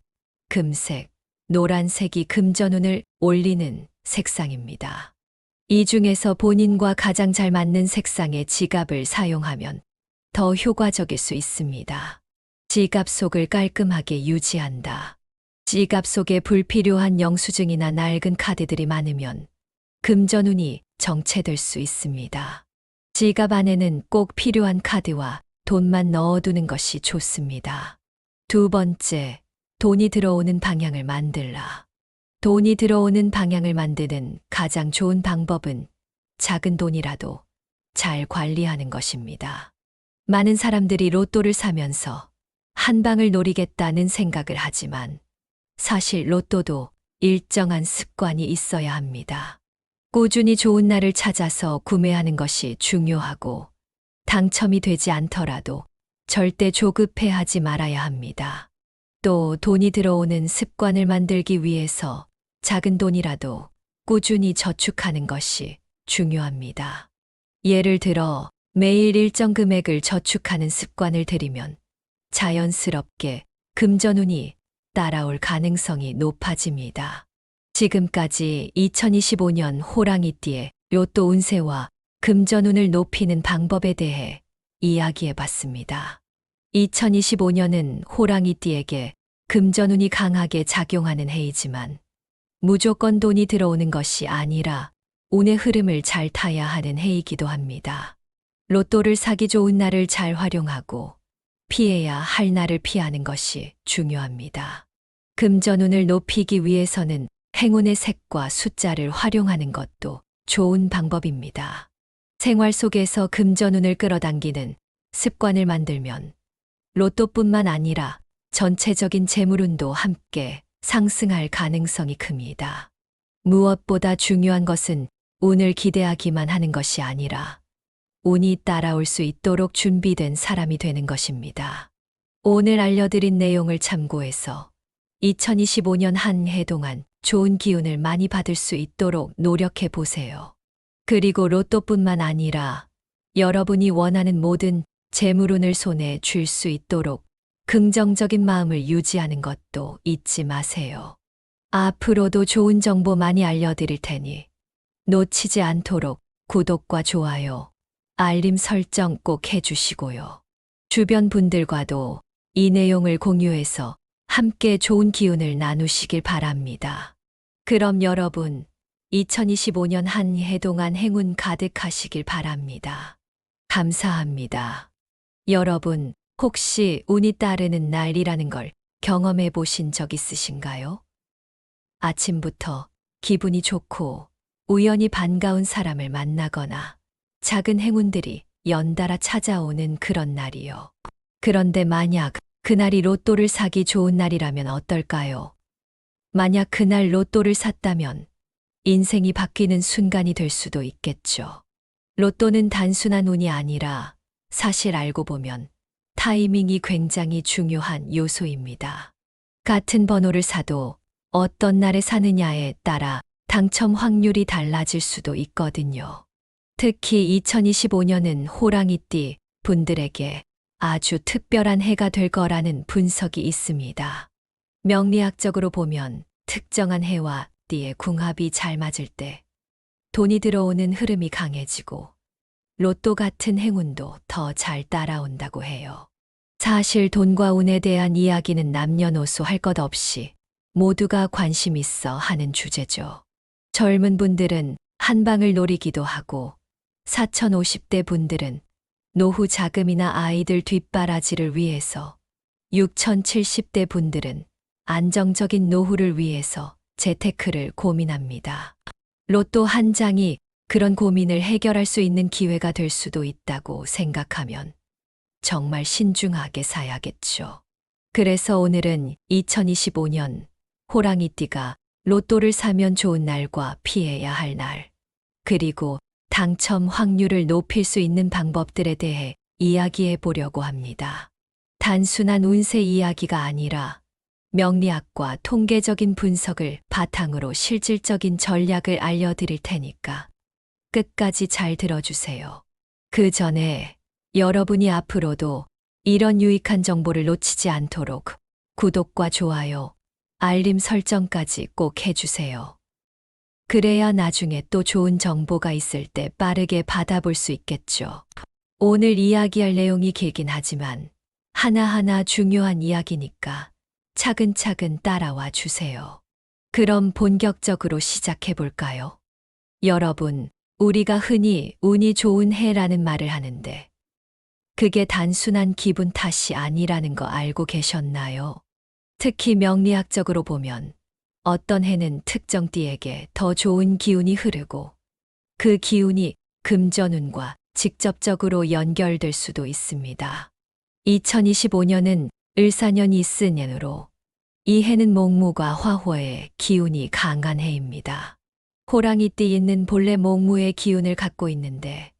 금색, 노란색이 금전운을 올리는 색상입니다. 이 중에서 본인과 가장 잘 맞는 색상의 지갑을 사용하면 더 효과적일 수 있습니다. 지갑 속을 깔끔하게 유지한다. 지갑 속에 불필요한 영수증이나 낡은 카드들이 많으면 금전운이 정체될 수 있습니다. 지갑 안에는 꼭 필요한 카드와 돈만 넣어두는 것이 좋습니다. 두 번째, 돈이 들어오는 방향을 만들라. 돈이 들어오는 방향을 만드는 가장 좋은 방법은 작은 돈이라도 잘 관리하는 것입니다. 많은 사람들이 로또를 사면서 한 방을 노리겠다는 생각을 하지만 사실 로또도 일정한 습관이 있어야 합니다. 꾸준히 좋은 날을 찾아서 구매하는 것이 중요하고 당첨이 되지 않더라도 절대 조급해하지 말아야 합니다. 또 돈이 들어오는 습관을 만들기 위해서 작은 돈이라도 꾸준히 저축하는 것이 중요합니다. 예를 들어 매일 일정 금액을 저축하는 습관을 들이면 자연스럽게 금전운이 따라올 가능성이 높아집니다. 지금까지 2025년 호랑이띠의 로또 운세와 금전운을 높이는 방법에 대해 이야기해 봤습니다. 2025년은 호랑이띠에게 금전운이 강하게 작용하는 해이지만 무조건 돈이 들어오는 것이 아니라 운의 흐름을 잘 타야 하는 해이기도 합니다. 로또를 사기 좋은 날을 잘 활용하고 피해야 할 날을 피하는 것이 중요합니다. 금전운을 높이기 위해서는 행운의 색과 숫자를 활용하는 것도 좋은 방법입니다. 생활 속에서 금전운을 끌어당기는 습관을 만들면 로또뿐만 아니라 전체적인 재물운도 함께 상승할 가능성이 큽니다. 무엇보다 중요한 것은 운을 기대하기만 하는 것이 아니라 운이 따라올 수 있도록 준비된 사람이 되는 것입니다. 오늘 알려드린 내용을 참고해서 2025년 한 해 동안 좋은 기운을 많이 받을 수 있도록 노력해 보세요. 그리고 로또뿐만 아니라 여러분이 원하는 모든 재물운을 손에 쥘 수 있도록 긍정적인 마음을 유지하는 것도 잊지 마세요. 앞으로도 좋은 정보 많이 알려드릴 테니 놓치지 않도록 구독과 좋아요, 알림 설정 꼭 해주시고요. 주변 분들과도 이 내용을 공유해서 함께 좋은 기운을 나누시길 바랍니다. 그럼 여러분, 2025년 한 해 동안 행운 가득하시길 바랍니다. 감사합니다. 여러분, 혹시 운이 따르는 날이라는 걸 경험해 보신 적 있으신가요? 아침부터 기분이 좋고 우연히 반가운 사람을 만나거나 작은 행운들이 연달아 찾아오는 그런 날이요. 그런데 만약 그날이 로또를 사기 좋은 날이라면 어떨까요? 만약 그날 로또를 샀다면 인생이 바뀌는 순간이 될 수도 있겠죠. 로또는 단순한 운이 아니라 사실 알고 보면 타이밍이 굉장히 중요한 요소입니다. 같은 번호를 사도 어떤 날에 사느냐에 따라 당첨 확률이 달라질 수도 있거든요. 특히 2025년은 호랑이띠 분들에게 아주 특별한 해가 될 거라는 분석이 있습니다. 명리학적으로 보면 특정한 해와 띠의 궁합이 잘 맞을 때 돈이 들어오는 흐름이 강해지고 로또 같은 행운도 더 잘 따라온다고 해요. 사실 돈과 운에 대한 이야기는 남녀노소 할 것 없이 모두가 관심 있어 하는 주제죠. 젊은 분들은 한 방을 노리기도 하고 4,050대 분들은 노후 자금이나 아이들 뒷바라지를 위해서, 6,070대 분들은 안정적인 노후를 위해서 재테크를 고민합니다. 로또 한 장이 그런 고민을 해결할 수 있는 기회가 될 수도 있다고 생각하면 정말 신중하게 사야겠죠. 그래서 오늘은 2025년 호랑이띠가 로또를 사면 좋은 날과 피해야 할 날, 그리고 당첨 확률을 높일 수 있는 방법들에 대해 이야기해 보려고 합니다. 단순한 운세 이야기가 아니라 명리학과 통계적인 분석을 바탕으로 실질적인 전략을 알려드릴 테니까 끝까지 잘 들어주세요. 그 전에 여러분이 앞으로도 이런 유익한 정보를 놓치지 않도록 구독과 좋아요, 알림 설정까지 꼭 해주세요. 그래야 나중에 또 좋은 정보가 있을 때 빠르게 받아볼 수 있겠죠. 오늘 이야기할 내용이 길긴 하지만 하나하나 중요한 이야기니까 차근차근 따라와 주세요. 그럼 본격적으로 시작해 볼까요? 여러분, 우리가 흔히 운이 좋은 해라는 말을 하는데 그게 단순한 기분 탓이 아니라는 거 알고 계셨나요? 특히 명리학적으로 보면 어떤 해는 특정 띠에게 더 좋은 기운이 흐르고 그 기운이 금전운과 직접적으로 연결될 수도 있습니다. 2025년은 을사년 이스년으로 이 해는 목무과 화호의 기운이 강한 해입니다. 호랑이띠 있는 본래 목무의 기운을 갖고 있는데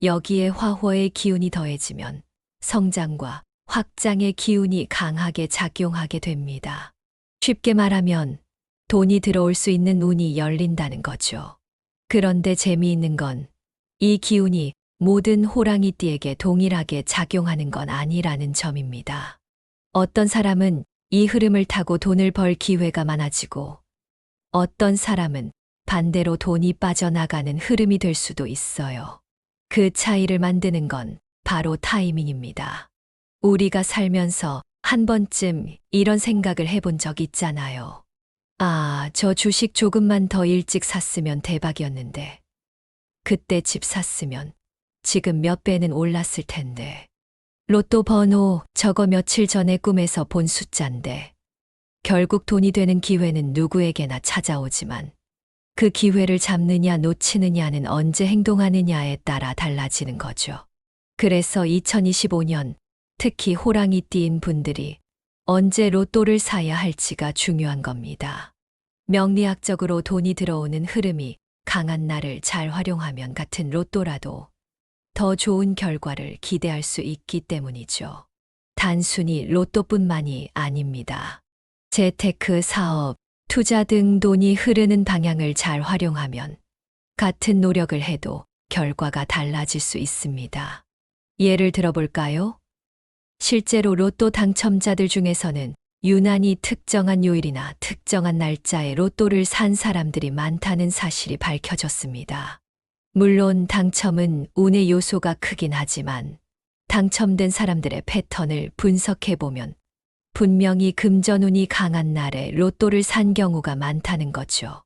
여기에 화호의 기운이 더해지면 성장과 확장의 기운이 강하게 작용하게 됩니다. 쉽게 말하면 돈이 들어올 수 있는 운이 열린다는 거죠. 그런데 재미있는 건 이 기운이 모든 호랑이띠에게 동일하게 작용하는 건 아니라는 점입니다. 어떤 사람은 이 흐름을 타고 돈을 벌 기회가 많아지고 어떤 사람은 반대로 돈이 빠져나가는 흐름이 될 수도 있어요. 그 차이를 만드는 건 바로 타이밍입니다. 우리가 살면서 한 번쯤 이런 생각을 해본 적 있잖아요. 아, 저 주식 조금만 더 일찍 샀으면 대박이었는데. 그때 집 샀으면 지금 몇 배는 올랐을 텐데. 로또 번호 저거 며칠 전에 꿈에서 본 숫자인데. 결국 돈이 되는 기회는 누구에게나 찾아오지만 그 기회를 잡느냐 놓치느냐는 언제 행동하느냐에 따라 달라지는 거죠. 그래서 2025년 특히 호랑이띠인 분들이 언제 로또를 사야 할지가 중요한 겁니다. 명리학적으로 돈이 들어오는 흐름이 강한 날을 잘 활용하면 같은 로또라도 더 좋은 결과를 기대할 수 있기 때문이죠. 단순히 로또뿐만이 아닙니다. 재테크, 사업, 투자 등 돈이 흐르는 방향을 잘 활용하면 같은 노력을 해도 결과가 달라질 수 있습니다. 예를 들어볼까요? 실제로 로또 당첨자들 중에서는 유난히 특정한 요일이나 특정한 날짜에 로또를 산 사람들이 많다는 사실이 밝혀졌습니다. 물론 당첨은 운의 요소가 크긴 하지만 당첨된 사람들의 패턴을 분석해보면 분명히 금전운이 강한 날에 로또를 산 경우가 많다는 거죠.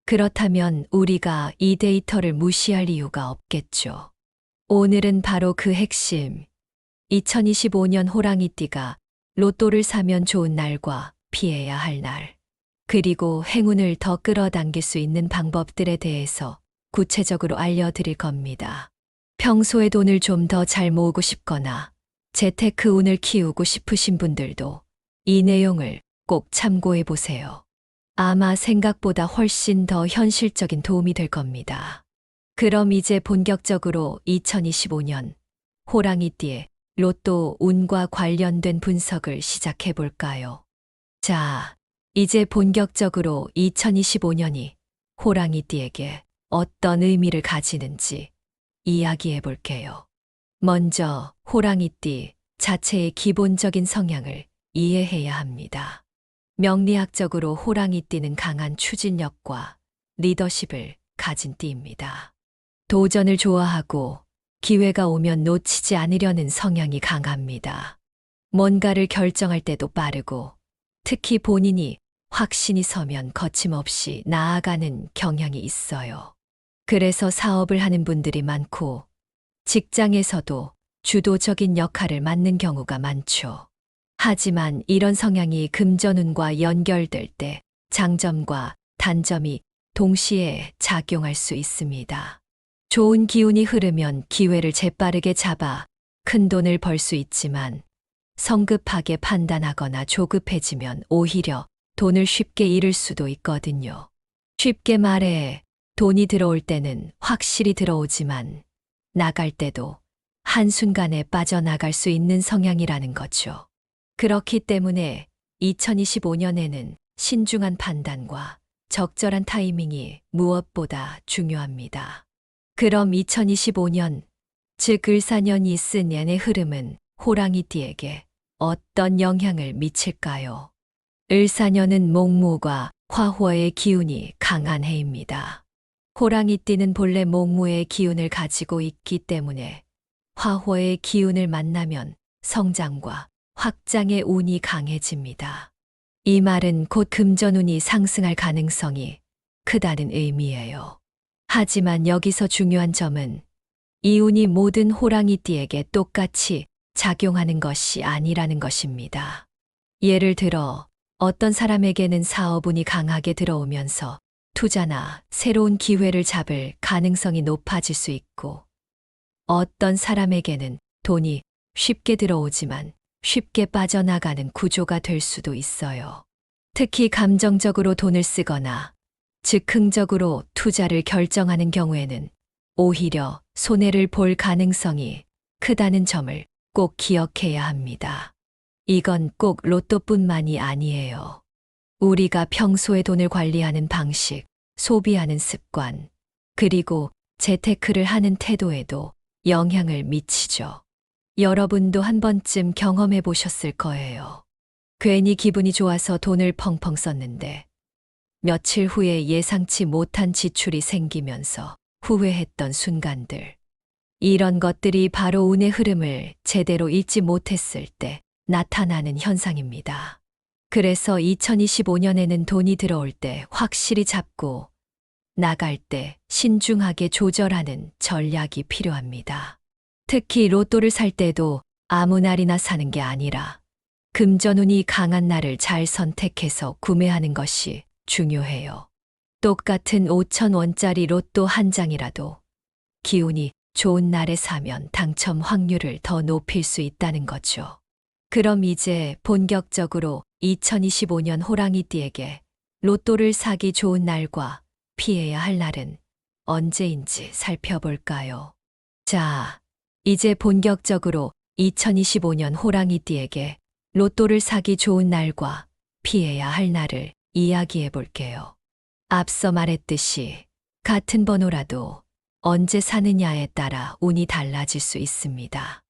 그렇다면 우리가 이 데이터를 무시할 이유가 없겠죠. 오늘은 바로 그 핵심, 2025년 호랑이띠가 로또를 사면 좋은 날과 피해야 할 날, 그리고 행운을 더 끌어당길 수 있는 방법들에 대해서 구체적으로 알려드릴 겁니다. 평소에 돈을 좀 더 잘 모으고 싶거나 재테크 운을 키우고 싶으신 분들도 이 내용을 꼭 참고해 보세요. 아마 생각보다 훨씬 더 현실적인 도움이 될 겁니다. 그럼 이제 본격적으로 2025년 호랑이띠의 로또 운과 관련된 분석을 시작해 볼까요? 자, 이제 본격적으로 2025년이 호랑이띠에게 어떤 의미를 가지는지 이야기해 볼게요. 먼저 호랑이띠 자체의 기본적인 성향을 이해해야 합니다. 명리학적으로 호랑이띠는 강한 추진력과 리더십을 가진 띠입니다. 도전을 좋아하고 기회가 오면 놓치지 않으려는 성향이 강합니다. 뭔가를 결정할 때도 빠르고 특히 본인이 확신이 서면 거침없이 나아가는 경향이 있어요. 그래서 사업을 하는 분들이 많고 직장에서도 주도적인 역할을 맡는 경우가 많죠. 하지만 이런 성향이 금전운과 연결될 때 장점과 단점이 동시에 작용할 수 있습니다. 좋은 기운이 흐르면 기회를 재빠르게 잡아 큰 돈을 벌 수 있지만 성급하게 판단하거나 조급해지면 오히려 돈을 쉽게 잃을 수도 있거든요. 쉽게 말해 돈이 들어올 때는 확실히 들어오지만 나갈 때도 한순간에 빠져나갈 수 있는 성향이라는 거죠. 그렇기 때문에 2025년에는 신중한 판단과 적절한 타이밍이 무엇보다 중요합니다. 그럼 2025년, 즉 을사년이 쓴 년의 흐름은 호랑이띠에게 어떤 영향을 미칠까요? 을사년은 목무과 화호의 기운이 강한 해입니다. 호랑이띠는 본래 목무의 기운을 가지고 있기 때문에 화호의 기운을 만나면 성장과 확장의 운이 강해집니다. 이 말은 곧 금전운이 상승할 가능성이 크다는 의미예요. 하지만 여기서 중요한 점은 이 운이 모든 호랑이띠에게 똑같이 작용하는 것이 아니라는 것입니다. 예를 들어 어떤 사람에게는 사업운이 강하게 들어오면서 투자나 새로운 기회를 잡을 가능성이 높아질 수 있고 어떤 사람에게는 돈이 쉽게 들어오지만 쉽게 빠져나가는 구조가 될 수도 있어요. 특히 감정적으로 돈을 쓰거나 즉흥적으로 투자를 결정하는 경우에는 오히려 손해를 볼 가능성이 크다는 점을 꼭 기억해야 합니다. 이건 꼭 로또뿐만이 아니에요. 우리가 평소에 돈을 관리하는 방식, 소비하는 습관, 그리고 재테크를 하는 태도에도 영향을 미치죠. 여러분도 한 번쯤 경험해 보셨을 거예요. 괜히 기분이 좋아서 돈을 펑펑 썼는데 며칠 후에 예상치 못한 지출이 생기면서 후회했던 순간들. 이런 것들이 바로 운의 흐름을 제대로 읽지 못했을 때 나타나는 현상입니다. 그래서 2025년에는 돈이 들어올 때 확실히 잡고 나갈 때 신중하게 조절하는 전략이 필요합니다. 특히 로또를 살 때도 아무 날이나 사는 게 아니라 금전운이 강한 날을 잘 선택해서 구매하는 것이 중요해요. 똑같은 5,000원짜리 로또 한 장이라도 기운이 좋은 날에 사면 당첨 확률을 더 높일 수 있다는 거죠. 그럼 이제 본격적으로 2025년 호랑이띠에게 로또를 사기 좋은 날과 피해야 할 날은 언제인지 살펴볼까요? 자, 이제 본격적으로 2025년 호랑이띠에게 로또를 사기 좋은 날과 피해야 할 날을 이야기해 볼게요. 앞서 말했듯이 같은 번호라도 언제 사느냐에 따라 운이 달라질 수 있습니다.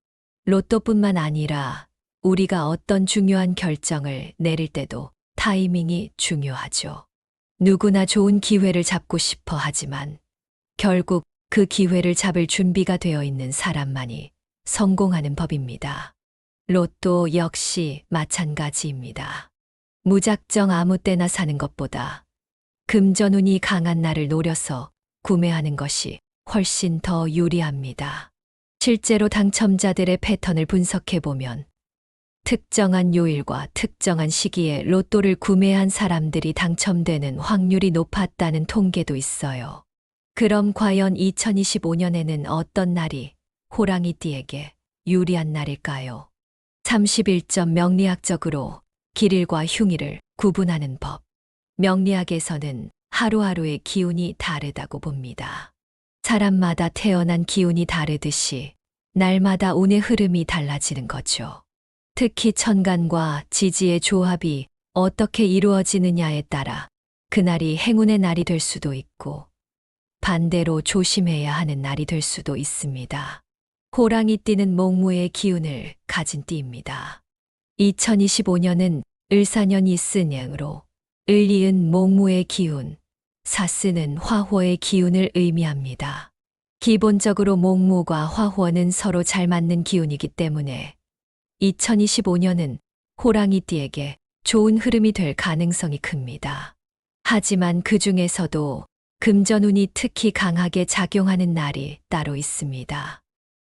로또뿐만 아니라 우리가 어떤 중요한 결정을 내릴 때도 타이밍이 중요하죠. 누구나 좋은 기회를 잡고 싶어 하지만 결국 그 기회를 잡을 준비가 되어 있는 사람만이 성공하는 법입니다. 로또 역시 마찬가지입니다. 무작정 아무 때나 사는 것보다 금전운이 강한 날을 노려서 구매하는 것이 훨씬 더 유리합니다. 실제로 당첨자들의 패턴을 분석해보면 특정한 요일과 특정한 시기에 로또를 구매한 사람들이 당첨되는 확률이 높았다는 통계도 있어요. 그럼 과연 2025년에는 어떤 날이 호랑이띠에게 유리한 날일까요? 31점 명리학적으로 길일과 흉일을 구분하는 법. 명리학에서는 하루하루의 기운이 다르다고 봅니다. 사람마다 태어난 기운이 다르듯이 날마다 운의 흐름이 달라지는 거죠. 특히 천간과 지지의 조합이 어떻게 이루어지느냐에 따라 그날이 행운의 날이 될 수도 있고 반대로 조심해야 하는 날이 될 수도 있습니다. 호랑이띠는 목무의 기운을 가진 띠입니다. 2025년은 을사년이 쓴 해으로 을이은 목무의 기운, 사쓰는 화호의 기운을 의미합니다. 기본적으로 목무와 화호는 서로 잘 맞는 기운이기 때문에 2025년은 호랑이띠에게 좋은 흐름이 될 가능성이 큽니다. 하지만 그 중에서도 금전운이 특히 강하게 작용하는 날이 따로 있습니다.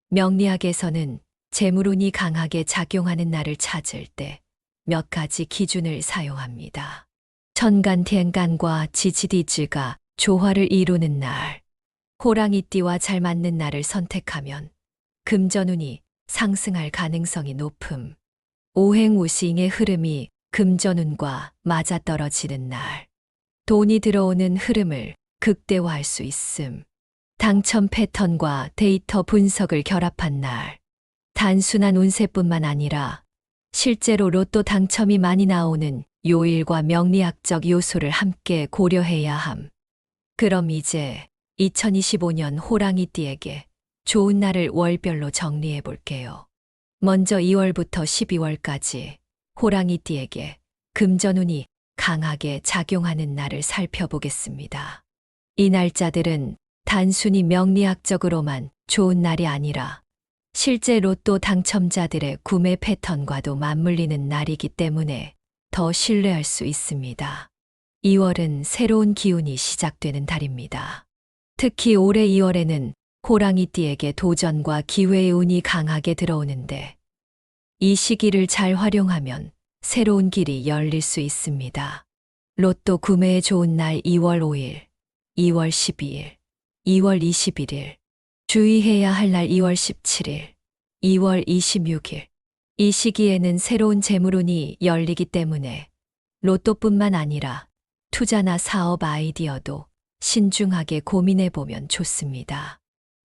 명리학에서는 재물운이 강하게 작용하는 날을 찾을 때 몇 가지 기준을 사용합니다. 천간텐간과 지지디즈가 조화를 이루는 날, 호랑이띠와 잘 맞는 날을 선택하면 금전운이 상승할 가능성이 높음. 오행우싱의 흐름이 금전운과 맞아떨어지는 날, 돈이 들어오는 흐름을 극대화할 수 있음. 당첨 패턴과 데이터 분석을 결합한 날, 단순한 운세뿐만 아니라 실제로 로또 당첨이 많이 나오는 요일과 명리학적 요소를 함께 고려해야 함. 그럼 이제 2025년 호랑이띠에게 좋은 날을 월별로 정리해 볼게요. 먼저 2월부터 12월까지 호랑이띠에게 금전운이 강하게 작용하는 날을 살펴보겠습니다. 이 날짜들은 단순히 명리학적으로만 좋은 날이 아니라 실제 로또 당첨자들의 구매 패턴과도 맞물리는 날이기 때문에 더 신뢰할 수 있습니다. 2월은 새로운 기운이 시작되는 달입니다. 특히 올해 2월에는 호랑이띠에게 도전과 기회의 운이 강하게 들어오는데 이 시기를 잘 활용하면 새로운 길이 열릴 수 있습니다. 로또 구매에 좋은 날 2월 5일, 2월 12일, 2월 21일, 주의해야 할 날 2월 17일, 2월 26일. 이 시기에는 새로운 재물운이 열리기 때문에 로또뿐만 아니라 투자나 사업 아이디어도 신중하게 고민해 보면 좋습니다.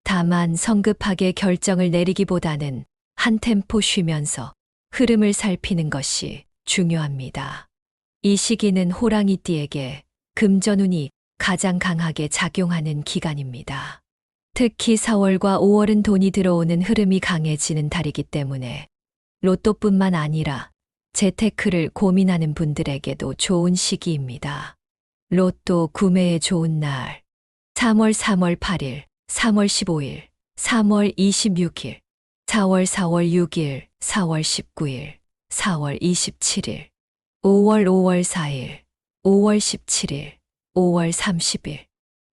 다만 성급하게 결정을 내리기보다는 한 템포 쉬면서 흐름을 살피는 것이 중요합니다. 이 시기는 호랑이띠에게 금전운이 가장 강하게 작용하는 기간입니다. 특히 4월과 5월은 돈이 들어오는 흐름이 강해지는 달이기 때문에 로또뿐만 아니라 재테크를 고민하는 분들에게도 좋은 시기입니다. 로또 구매에 좋은 날 3월 8일, 3월 15일, 3월 26일, 4월 6일, 4월 19일, 4월 27일, 5월 4일, 5월 17일, 5월 30일,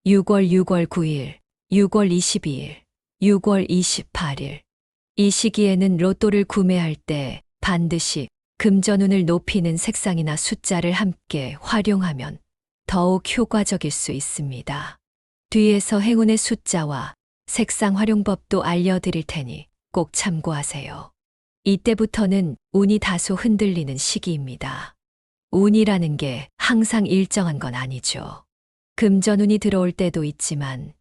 6월 9일, 6월 22일, 6월 28일. 이 시기에는 로또를 구매할 때 반드시 금전운을 높이는 색상이나 숫자를 함께 활용하면 더욱 효과적일 수 있습니다. 뒤에서 행운의 숫자와 색상 활용법도 알려드릴 테니 꼭 참고하세요. 이때부터는 운이 다소 흔들리는 시기입니다. 운이라는 게 항상 일정한 건 아니죠. 금전운이 들어올 때도 있지만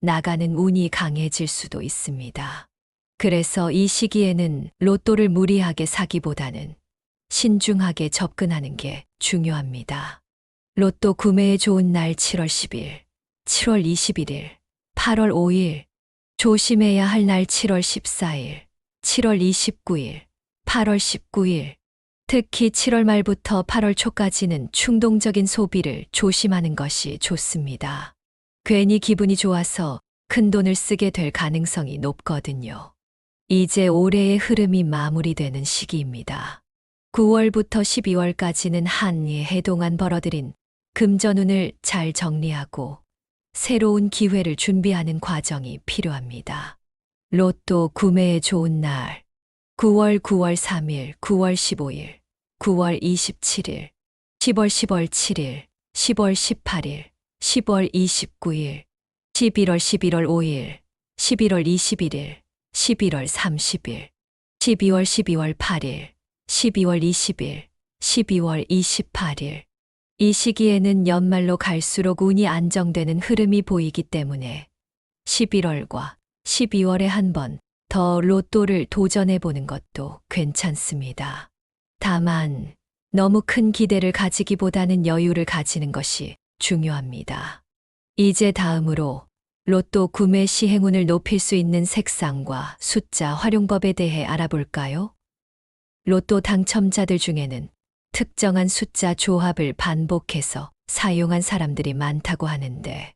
나가는 운이 강해질 수도 있습니다. 그래서 이 시기에는 로또를 무리하게 사기보다는 신중하게 접근하는 게 중요합니다. 로또 구매에 좋은 날 7월 10일, 7월 21일, 8월 5일, 조심해야 할 날 7월 14일, 7월 29일, 8월 19일, 특히 7월 말부터 8월 초까지는 충동적인 소비를 조심하는 것이 좋습니다. 괜히 기분이 좋아서 큰 돈을 쓰게 될 가능성이 높거든요. 이제 올해의 흐름이 마무리되는 시기입니다. 9월부터 12월까지는 한 해 동안 벌어들인 금전운을 잘 정리하고 새로운 기회를 준비하는 과정이 필요합니다. 로또 구매에 좋은 날 9월 3일, 9월 15일, 9월 27일, 10월 7일, 10월 18일, 10월 29일, 11월 5일, 11월 21일, 11월 30일, 12월 8일, 12월 20일, 12월 28일. 이 시기에는 연말로 갈수록 운이 안정되는 흐름이 보이기 때문에 11월과 12월에 한 번 더 로또를 도전해 보는 것도 괜찮습니다. 다만 너무 큰 기대를 가지기보다는 여유를 가지는 것이 중요합니다. 이제 다음으로 로또 구매 시 행운을 높일 수 있는 색상과 숫자 활용법에 대해 알아볼까요? 로또 당첨자들 중에는 특정한 숫자 조합을 반복해서 사용한 사람들이 많다고 하는데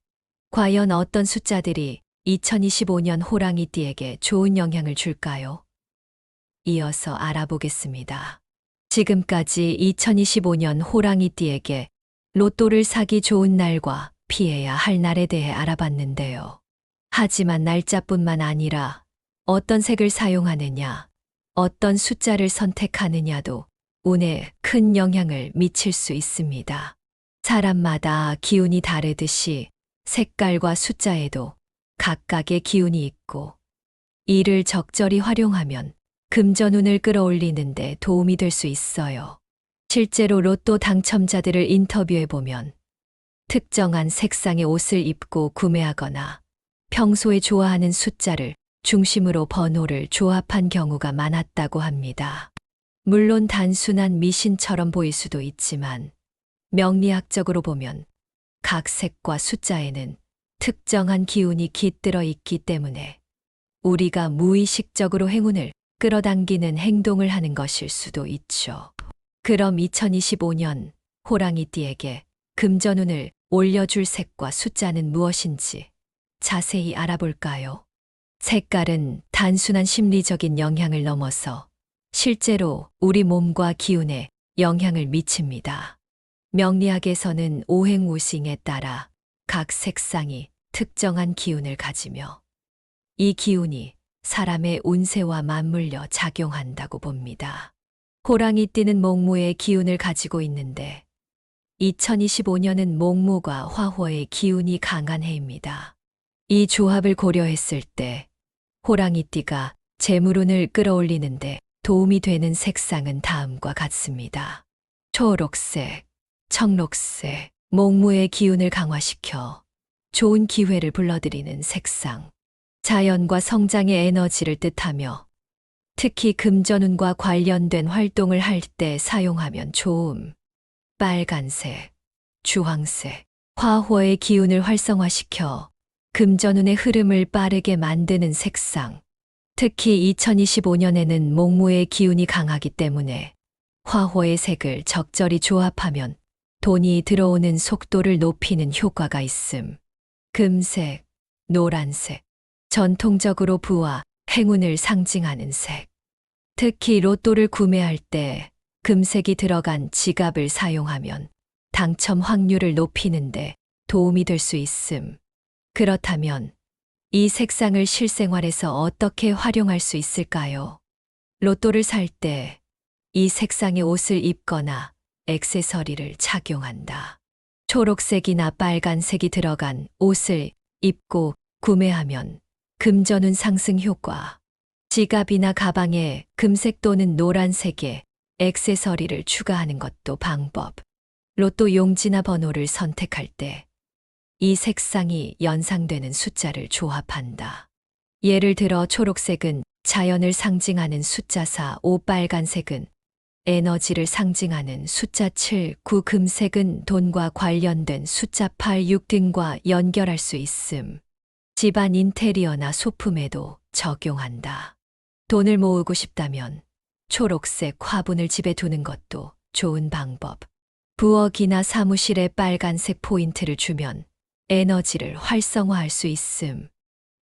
과연 어떤 숫자들이 2025년 호랑이띠에게 좋은 영향을 줄까요? 이어서 알아보겠습니다. 지금까지 2025년 호랑이띠에게 로또를 사기 좋은 날과 피해야 할 날에 대해 알아봤는데요. 하지만 날짜뿐만 아니라 어떤 색을 사용하느냐, 어떤 숫자를 선택하느냐도 운에 큰 영향을 미칠 수 있습니다. 사람마다 기운이 다르듯이 색깔과 숫자에도 각각의 기운이 있고, 이를 적절히 활용하면 금전운을 끌어올리는데 도움이 될 수 있어요. 실제로 로또 당첨자들을 인터뷰해보면 특정한 색상의 옷을 입고 구매하거나 평소에 좋아하는 숫자를 중심으로 번호를 조합한 경우가 많았다고 합니다. 물론 단순한 미신처럼 보일 수도 있지만 명리학적으로 보면 각 색과 숫자에는 특정한 기운이 깃들어 있기 때문에 우리가 무의식적으로 행운을 끌어당기는 행동을 하는 것일 수도 있죠. 그럼 2025년 호랑이띠에게 금전운을 올려줄 색과 숫자는 무엇인지 자세히 알아볼까요? 색깔은 단순한 심리적인 영향을 넘어서 실제로 우리 몸과 기운에 영향을 미칩니다. 명리학에서는 오행우싱에 따라 각 색상이 특정한 기운을 가지며 이 기운이 사람의 운세와 맞물려 작용한다고 봅니다. 호랑이띠는 목무의 기운을 가지고 있는데 2025년은 목무가 화호의 기운이 강한 해입니다. 이 조합을 고려했을 때 호랑이띠가 재물운을 끌어올리는데 도움이 되는 색상은 다음과 같습니다. 초록색, 청록색, 목무의 기운을 강화시켜 좋은 기회를 불러들이는 색상. 자연과 성장의 에너지를 뜻하며 특히 금전운과 관련된 활동을 할 때 사용하면 좋음. 빨간색, 주황색, 화호의 기운을 활성화시켜 금전운의 흐름을 빠르게 만드는 색상. 특히 2025년에는 목무의 기운이 강하기 때문에 화호의 색을 적절히 조합하면 돈이 들어오는 속도를 높이는 효과가 있음. 금색, 노란색, 전통적으로 부와 행운을 상징하는 색. 특히 로또를 구매할 때 금색이 들어간 지갑을 사용하면 당첨 확률을 높이는데 도움이 될 수 있음. 그렇다면 이 색상을 실생활에서 어떻게 활용할 수 있을까요? 로또를 살 때 이 색상의 옷을 입거나 액세서리를 착용한다. 초록색이나 빨간색이 들어간 옷을 입고 구매하면 금전운 상승 효과. 지갑이나 가방에 금색 또는 노란색의 액세서리를 추가하는 것도 방법. 로또 용지나 번호를 선택할 때 이 색상이 연상되는 숫자를 조합한다. 예를 들어 초록색은 자연을 상징하는 숫자 4, 5, 빨간색은 에너지를 상징하는 숫자 7, 9, 금색은 돈과 관련된 숫자 8, 6 등과 연결할 수 있음. 집안 인테리어나 소품에도 적용한다. 돈을 모으고 싶다면 초록색 화분을 집에 두는 것도 좋은 방법. 부엌이나 사무실에 빨간색 포인트를 주면 에너지를 활성화할 수 있음.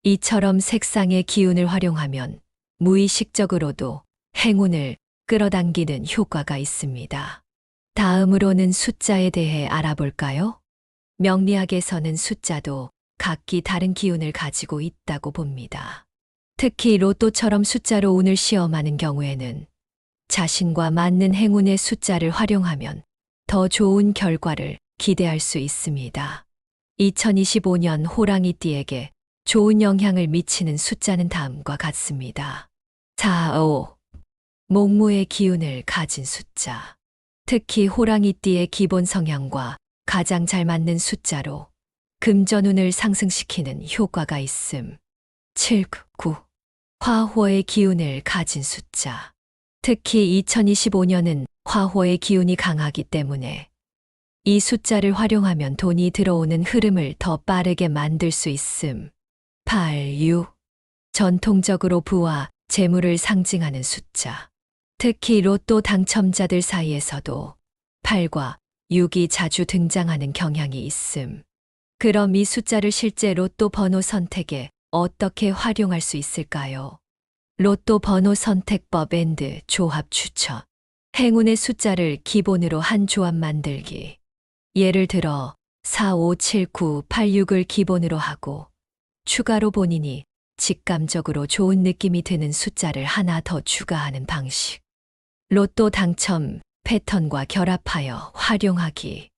이처럼 색상의 기운을 활용하면 무의식적으로도 행운을 끌어당기는 효과가 있습니다. 다음으로는 숫자에 대해 알아볼까요? 명리학에서는 숫자도 각기 다른 기운을 가지고 있다고 봅니다. 특히 로또처럼 숫자로 운을 시험하는 경우에는 자신과 맞는 행운의 숫자를 활용하면 더 좋은 결과를 기대할 수 있습니다. 2025년 호랑이띠에게 좋은 영향을 미치는 숫자는 다음과 같습니다. 4, 5. 목무의 기운을 가진 숫자. 특히 호랑이띠의 기본 성향과 가장 잘 맞는 숫자로 금전운을 상승시키는 효과가 있음. 7, 9. 화호의 기운을 가진 숫자. 특히 2025년은 화호의 기운이 강하기 때문에 이 숫자를 활용하면 돈이 들어오는 흐름을 더 빠르게 만들 수 있음. 8, 6. 전통적으로 부와 재물을 상징하는 숫자. 특히 로또 당첨자들 사이에서도 8과 6이 자주 등장하는 경향이 있음. 그럼 이 숫자를 실제 로또 번호 선택에 어떻게 활용할 수 있을까요? 로또 번호 선택법 앤드 조합 추천. 행운의 숫자를 기본으로 한 조합 만들기. 예를 들어 457986을 기본으로 하고 추가로 본인이 직감적으로 좋은 느낌이 드는 숫자를 하나 더 추가하는 방식. 로또 당첨 패턴과 결합하여 활용하기.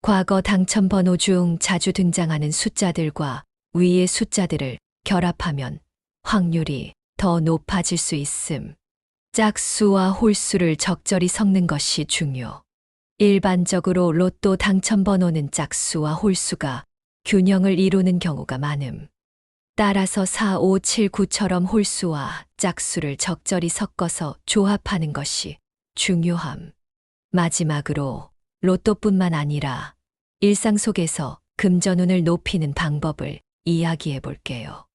과거 당첨 번호 중 자주 등장하는 숫자들과 위의 숫자들을 결합하면 확률이 더 높아질 수 있음. 짝수와 홀수를 적절히 섞는 것이 중요. 일반적으로 로또 당첨 번호는 짝수와 홀수가 균형을 이루는 경우가 많음. 따라서 4579처럼 홀수와 짝수를 적절히 섞어서 조합하는 것이 중요함. 마지막으로 로또뿐만 아니라 일상 속에서 금전운을 높이는 방법을 이야기해 볼게요.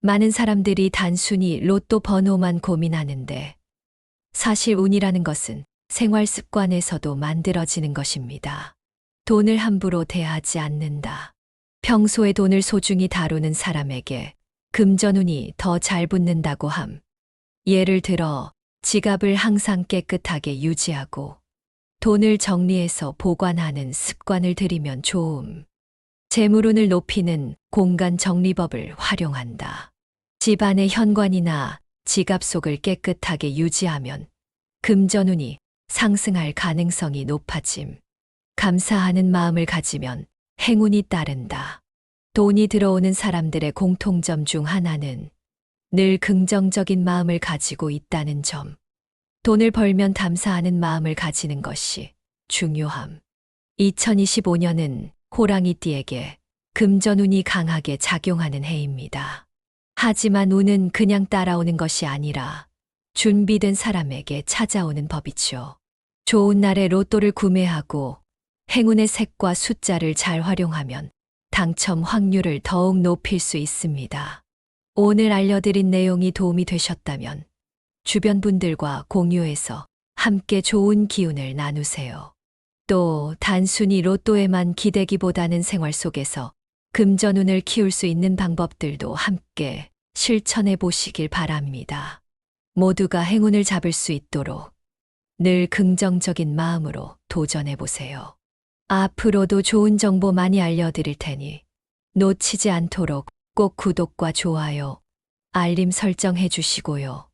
많은 사람들이 단순히 로또 번호만 고민하는데 사실 운이라는 것은 생활 습관에서도 만들어지는 것입니다. 돈을 함부로 대하지 않는다. 평소에 돈을 소중히 다루는 사람에게 금전운이 더 잘 붙는다고 함. 예를 들어 지갑을 항상 깨끗하게 유지하고 돈을 정리해서 보관하는 습관을 들이면 좋음. 재물운을 높이는 공간 정리법을 활용한다. 집안의 현관이나 지갑 속을 깨끗하게 유지하면 금전운이 상승할 가능성이 높아짐. 감사하는 마음을 가지면 행운이 따른다. 돈이 들어오는 사람들의 공통점 중 하나는 늘 긍정적인 마음을 가지고 있다는 점. 돈을 벌면 감사하는 마음을 가지는 것이 중요함. 2025년은 호랑이띠에게 금전운이 강하게 작용하는 해입니다. 하지만 운은 그냥 따라오는 것이 아니라 준비된 사람에게 찾아오는 법이죠. 좋은 날에 로또를 구매하고 행운의 색과 숫자를 잘 활용하면 당첨 확률을 더욱 높일 수 있습니다. 오늘 알려드린 내용이 도움이 되셨다면 주변 분들과 공유해서 함께 좋은 기운을 나누세요. 또 단순히 로또에만 기대기보다는 생활 속에서 금전운을 키울 수 있는 방법들도 함께 실천해 보시길 바랍니다. 모두가 행운을 잡을 수 있도록 늘 긍정적인 마음으로 도전해 보세요. 앞으로도 좋은 정보 많이 알려드릴 테니 놓치지 않도록 꼭 구독과 좋아요, 알림 설정해 주시고요.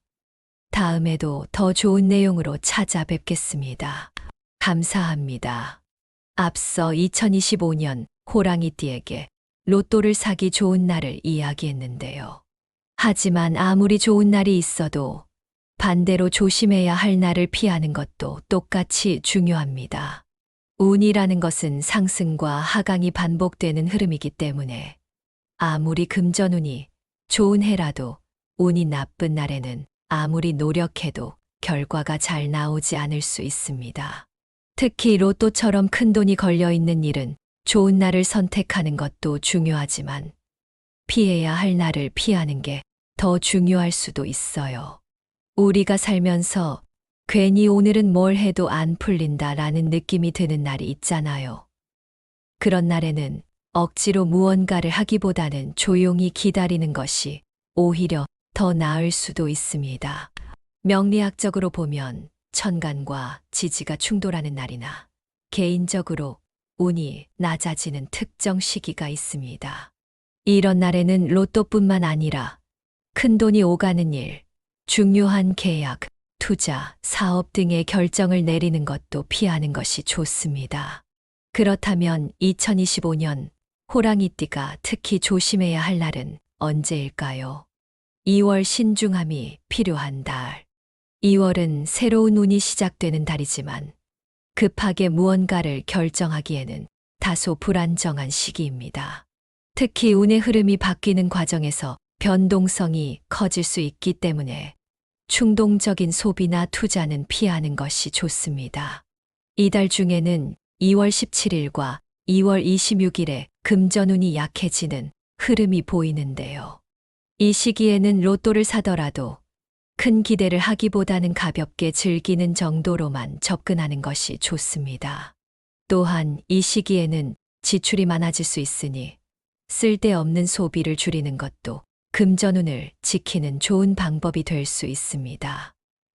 다음에도 더 좋은 내용으로 찾아뵙겠습니다. 감사합니다. 앞서 2025년 호랑이띠에게 로또를 사기 좋은 날을 이야기했는데요. 하지만 아무리 좋은 날이 있어도 반대로 조심해야 할 날을 피하는 것도 똑같이 중요합니다. 운이라는 것은 상승과 하강이 반복되는 흐름이기 때문에 아무리 금전운이 좋은 해라도 운이 나쁜 날에는 아무리 노력해도 결과가 잘 나오지 않을 수 있습니다. 특히 로또처럼 큰 돈이 걸려 있는 일은 좋은 날을 선택하는 것도 중요하지만 피해야 할 날을 피하는 게 더 중요할 수도 있어요. 우리가 살면서 괜히 오늘은 뭘 해도 안 풀린다라는 느낌이 드는 날이 있잖아요. 그런 날에는 억지로 무언가를 하기보다는 조용히 기다리는 것이 오히려 더 나을 수도 있습니다. 명리학적으로 보면 천간과 지지가 충돌하는 날이나 개인적으로 운이 낮아지는 특정 시기가 있습니다. 이런 날에는 로또뿐만 아니라 큰 돈이 오가는 일, 중요한 계약, 투자, 사업 등의 결정을 내리는 것도 피하는 것이 좋습니다. 그렇다면 2025년 호랑이띠가 특히 조심해야 할 날은 언제일까요? 2월 신중함이 필요한 달. 2월은 새로운 운이 시작되는 달이지만 급하게 무언가를 결정하기에는 다소 불안정한 시기입니다. 특히 운의 흐름이 바뀌는 과정에서 변동성이 커질 수 있기 때문에 충동적인 소비나 투자는 피하는 것이 좋습니다. 이달 중에는 2월 17일과 2월 26일에 금전운이 약해지는 흐름이 보이는데요. 이 시기에는 로또를 사더라도 큰 기대를 하기보다는 가볍게 즐기는 정도로만 접근하는 것이 좋습니다. 또한 이 시기에는 지출이 많아질 수 있으니 쓸데없는 소비를 줄이는 것도 금전운을 지키는 좋은 방법이 될 수 있습니다.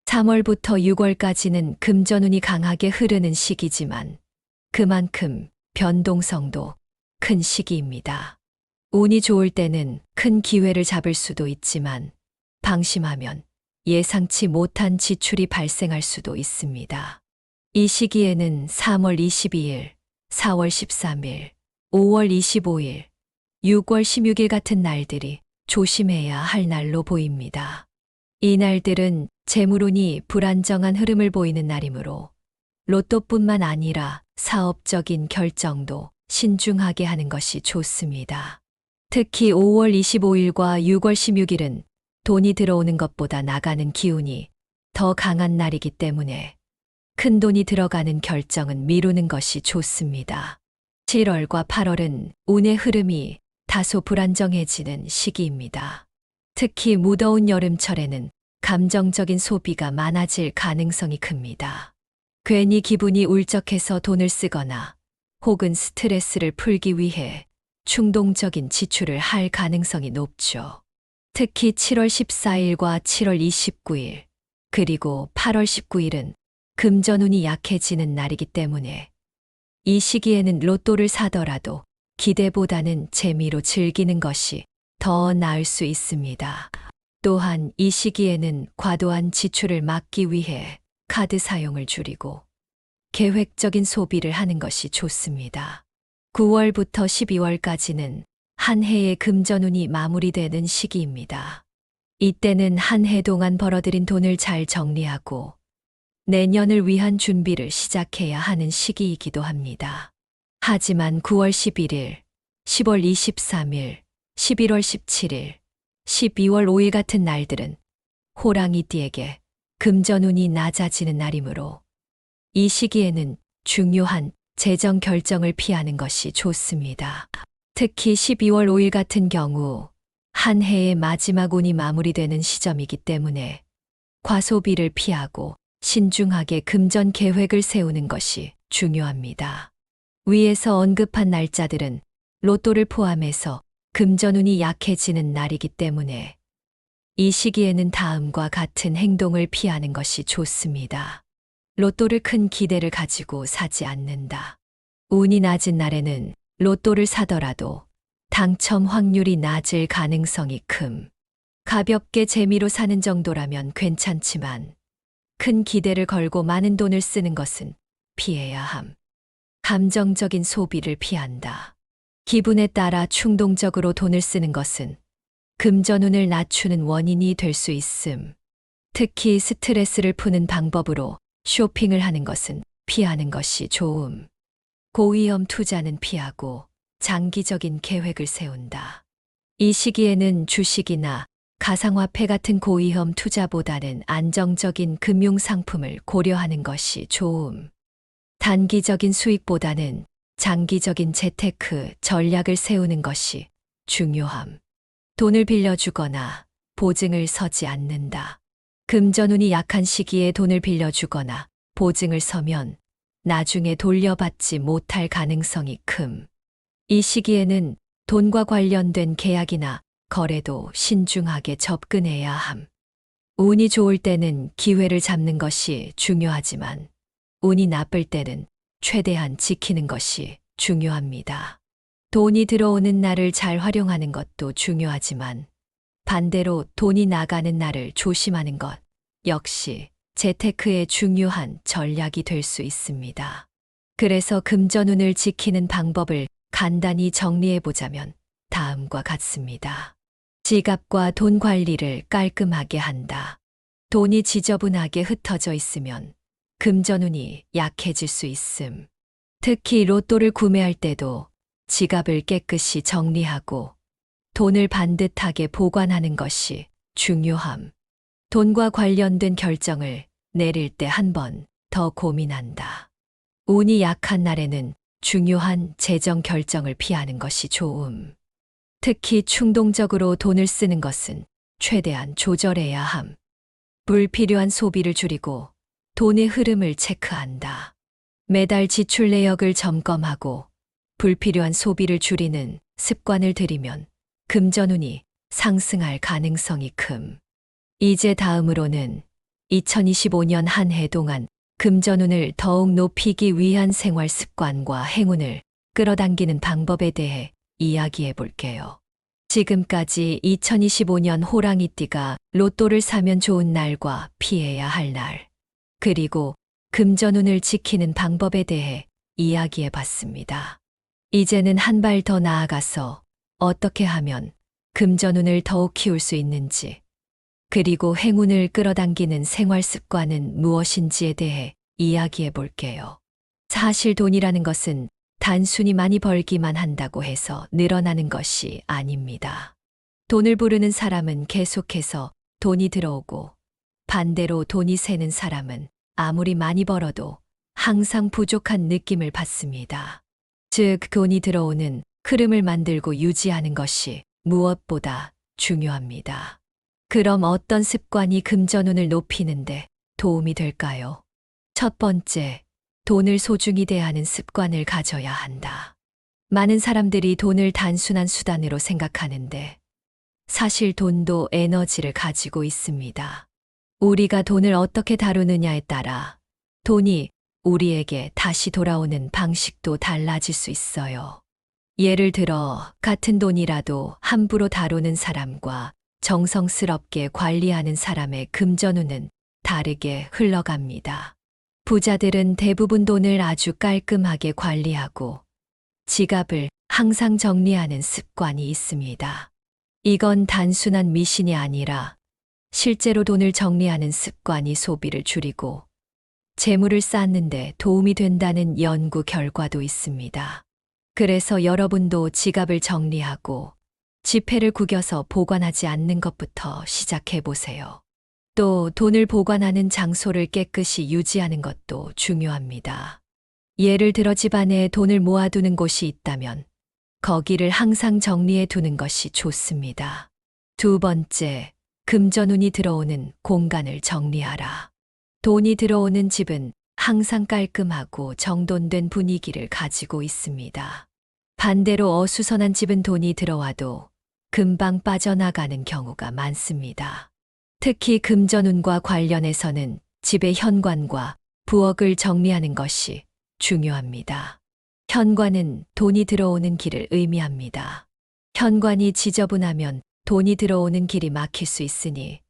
3월부터 6월까지는 금전운이 강하게 흐르는 시기지만 그만큼 변동성도 큰 시기입니다. 운이 좋을 때는 큰 기회를 잡을 수도 있지만 방심하면 예상치 못한 지출이 발생할 수도 있습니다. 이 시기에는 3월 22일, 4월 13일, 5월 25일, 6월 16일 같은 날들이 조심해야 할 날로 보입니다. 이 날들은 재물운이 불안정한 흐름을 보이는 날이므로 로또뿐만 아니라 사업적인 결정도 신중하게 하는 것이 좋습니다. 특히 5월 25일과 6월 16일은 돈이 들어오는 것보다 나가는 기운이 더 강한 날이기 때문에 큰 돈이 들어가는 결정은 미루는 것이 좋습니다. 7월과 8월은 운의 흐름이 다소 불안정해지는 시기입니다. 특히 무더운 여름철에는 감정적인 소비가 많아질 가능성이 큽니다. 괜히 기분이 울적해서 돈을 쓰거나 혹은 스트레스를 풀기 위해 충동적인 지출을 할 가능성이 높죠. 특히 7월 14일과 7월 29일, 그리고 8월 19일은 금전운이 약해지는 날이기 때문에 이 시기에는 로또를 사더라도 기대보다는 재미로 즐기는 것이 더 나을 수 있습니다. 또한 이 시기에는 과도한 지출을 막기 위해 카드 사용을 줄이고 계획적인 소비를 하는 것이 좋습니다. 9월부터 12월까지는 한 해의 금전운이 마무리되는 시기입니다. 이때는 한 해 동안 벌어들인 돈을 잘 정리하고 내년을 위한 준비를 시작해야 하는 시기이기도 합니다. 하지만 9월 11일, 10월 23일, 11월 17일, 12월 5일 같은 날들은 호랑이띠에게 금전운이 낮아지는 날이므로 이 시기에는 중요한 재정 결정을 피하는 것이 좋습니다. 특히 12월 5일 같은 경우 한 해의 마지막 운이 마무리되는 시점이기 때문에 과소비를 피하고 신중하게 금전 계획을 세우는 것이 중요합니다. 위에서 언급한 날짜들은 로또를 포함해서 금전운이 약해지는 날이기 때문에 이 시기에는 다음과 같은 행동을 피하는 것이 좋습니다. 로또를 큰 기대를 가지고 사지 않는다. 운이 낮은 날에는 로또를 사더라도 당첨 확률이 낮을 가능성이 큼. 가볍게 재미로 사는 정도라면 괜찮지만 큰 기대를 걸고 많은 돈을 쓰는 것은 피해야 함. 감정적인 소비를 피한다. 기분에 따라 충동적으로 돈을 쓰는 것은 금전운을 낮추는 원인이 될 수 있음. 특히 스트레스를 푸는 방법으로 쇼핑을 하는 것은 피하는 것이 좋음. 고위험 투자는 피하고 장기적인 계획을 세운다. 이 시기에는 주식이나 가상화폐 같은 고위험 투자보다는 안정적인 금융상품을 고려하는 것이 좋음. 단기적인 수익보다는 장기적인 재테크 전략을 세우는 것이 중요함. 돈을 빌려주거나 보증을 서지 않는다. 금전운이 약한 시기에 돈을 빌려주거나 보증을 서면 나중에 돌려받지 못할 가능성이 큼. 이 시기에는 돈과 관련된 계약이나 거래도 신중하게 접근해야 함. 운이 좋을 때는 기회를 잡는 것이 중요하지만 운이 나쁠 때는 최대한 지키는 것이 중요합니다. 돈이 들어오는 날을 잘 활용하는 것도 중요하지만 반대로 돈이 나가는 날을 조심하는 것 역시 재테크의 중요한 전략이 될 수 있습니다. 그래서 금전운을 지키는 방법을 간단히 정리해 보자면 다음과 같습니다. 지갑과 돈 관리를 깔끔하게 한다. 돈이 지저분하게 흩어져 있으면 금전운이 약해질 수 있음. 특히 로또를 구매할 때도 지갑을 깨끗이 정리하고 돈을 반듯하게 보관하는 것이 중요함. 돈과 관련된 결정을 내릴 때 한 번 더 고민한다. 운이 약한 날에는 중요한 재정 결정을 피하는 것이 좋음. 특히 충동적으로 돈을 쓰는 것은 최대한 조절해야 함. 불필요한 소비를 줄이고 돈의 흐름을 체크한다. 매달 지출 내역을 점검하고 불필요한 소비를 줄이는 습관을 들이면 금전운이 상승할 가능성이 큼. 이제 다음으로는 2025년 한 해 동안 금전운을 더욱 높이기 위한 생활 습관과 행운을 끌어당기는 방법에 대해 이야기해 볼게요. 지금까지 2025년 호랑이띠가 로또를 사면 좋은 날과 피해야 할 날, 그리고 금전운을 지키는 방법에 대해 이야기해 봤습니다. 이제는 한 발 더 나아가서 어떻게 하면 금전운을 더욱 키울 수 있는지, 그리고 행운을 끌어당기는 생활 습관은 무엇인지에 대해 이야기해 볼게요. 사실 돈이라는 것은 단순히 많이 벌기만 한다고 해서 늘어나는 것이 아닙니다. 돈을 부르는 사람은 계속해서 돈이 들어오고, 반대로 돈이 새는 사람은 아무리 많이 벌어도 항상 부족한 느낌을 받습니다. 즉, 돈이 들어오는 흐름을 만들고 유지하는 것이 무엇보다 중요합니다. 그럼 어떤 습관이 금전운을 높이는데 도움이 될까요? 첫 번째, 돈을 소중히 대하는 습관을 가져야 한다. 많은 사람들이 돈을 단순한 수단으로 생각하는데, 사실 돈도 에너지를 가지고 있습니다. 우리가 돈을 어떻게 다루느냐에 따라 돈이 우리에게 다시 돌아오는 방식도 달라질 수 있어요. 예를 들어, 같은 돈이라도 함부로 다루는 사람과 정성스럽게 관리하는 사람의 금전운은 다르게 흘러갑니다. 부자들은 대부분 돈을 아주 깔끔하게 관리하고 지갑을 항상 정리하는 습관이 있습니다. 이건 단순한 미신이 아니라 실제로 돈을 정리하는 습관이 소비를 줄이고 재물을 쌓는데 도움이 된다는 연구 결과도 있습니다. 그래서 여러분도 지갑을 정리하고 지폐를 구겨서 보관하지 않는 것부터 시작해 보세요. 또 돈을 보관하는 장소를 깨끗이 유지하는 것도 중요합니다. 예를 들어 집안에 돈을 모아두는 곳이 있다면 거기를 항상 정리해 두는 것이 좋습니다. 두 번째, 금전운이 들어오는 공간을 정리하라. 돈이 들어오는 집은 항상 깔끔하고 정돈된 분위기를 가지고 있습니다. 반대로 어수선한 집은 돈이 들어와도 금방 빠져나가는 경우가 많습니다. 특히 금전운과 관련해서는 집의 현관과 부엌을 정리하는 것이 중요합니다. 현관은 돈이 들어오는 길을 의미합니다. 현관이 지저분하면 돈이 들어오는 길이 막힐 수 있으니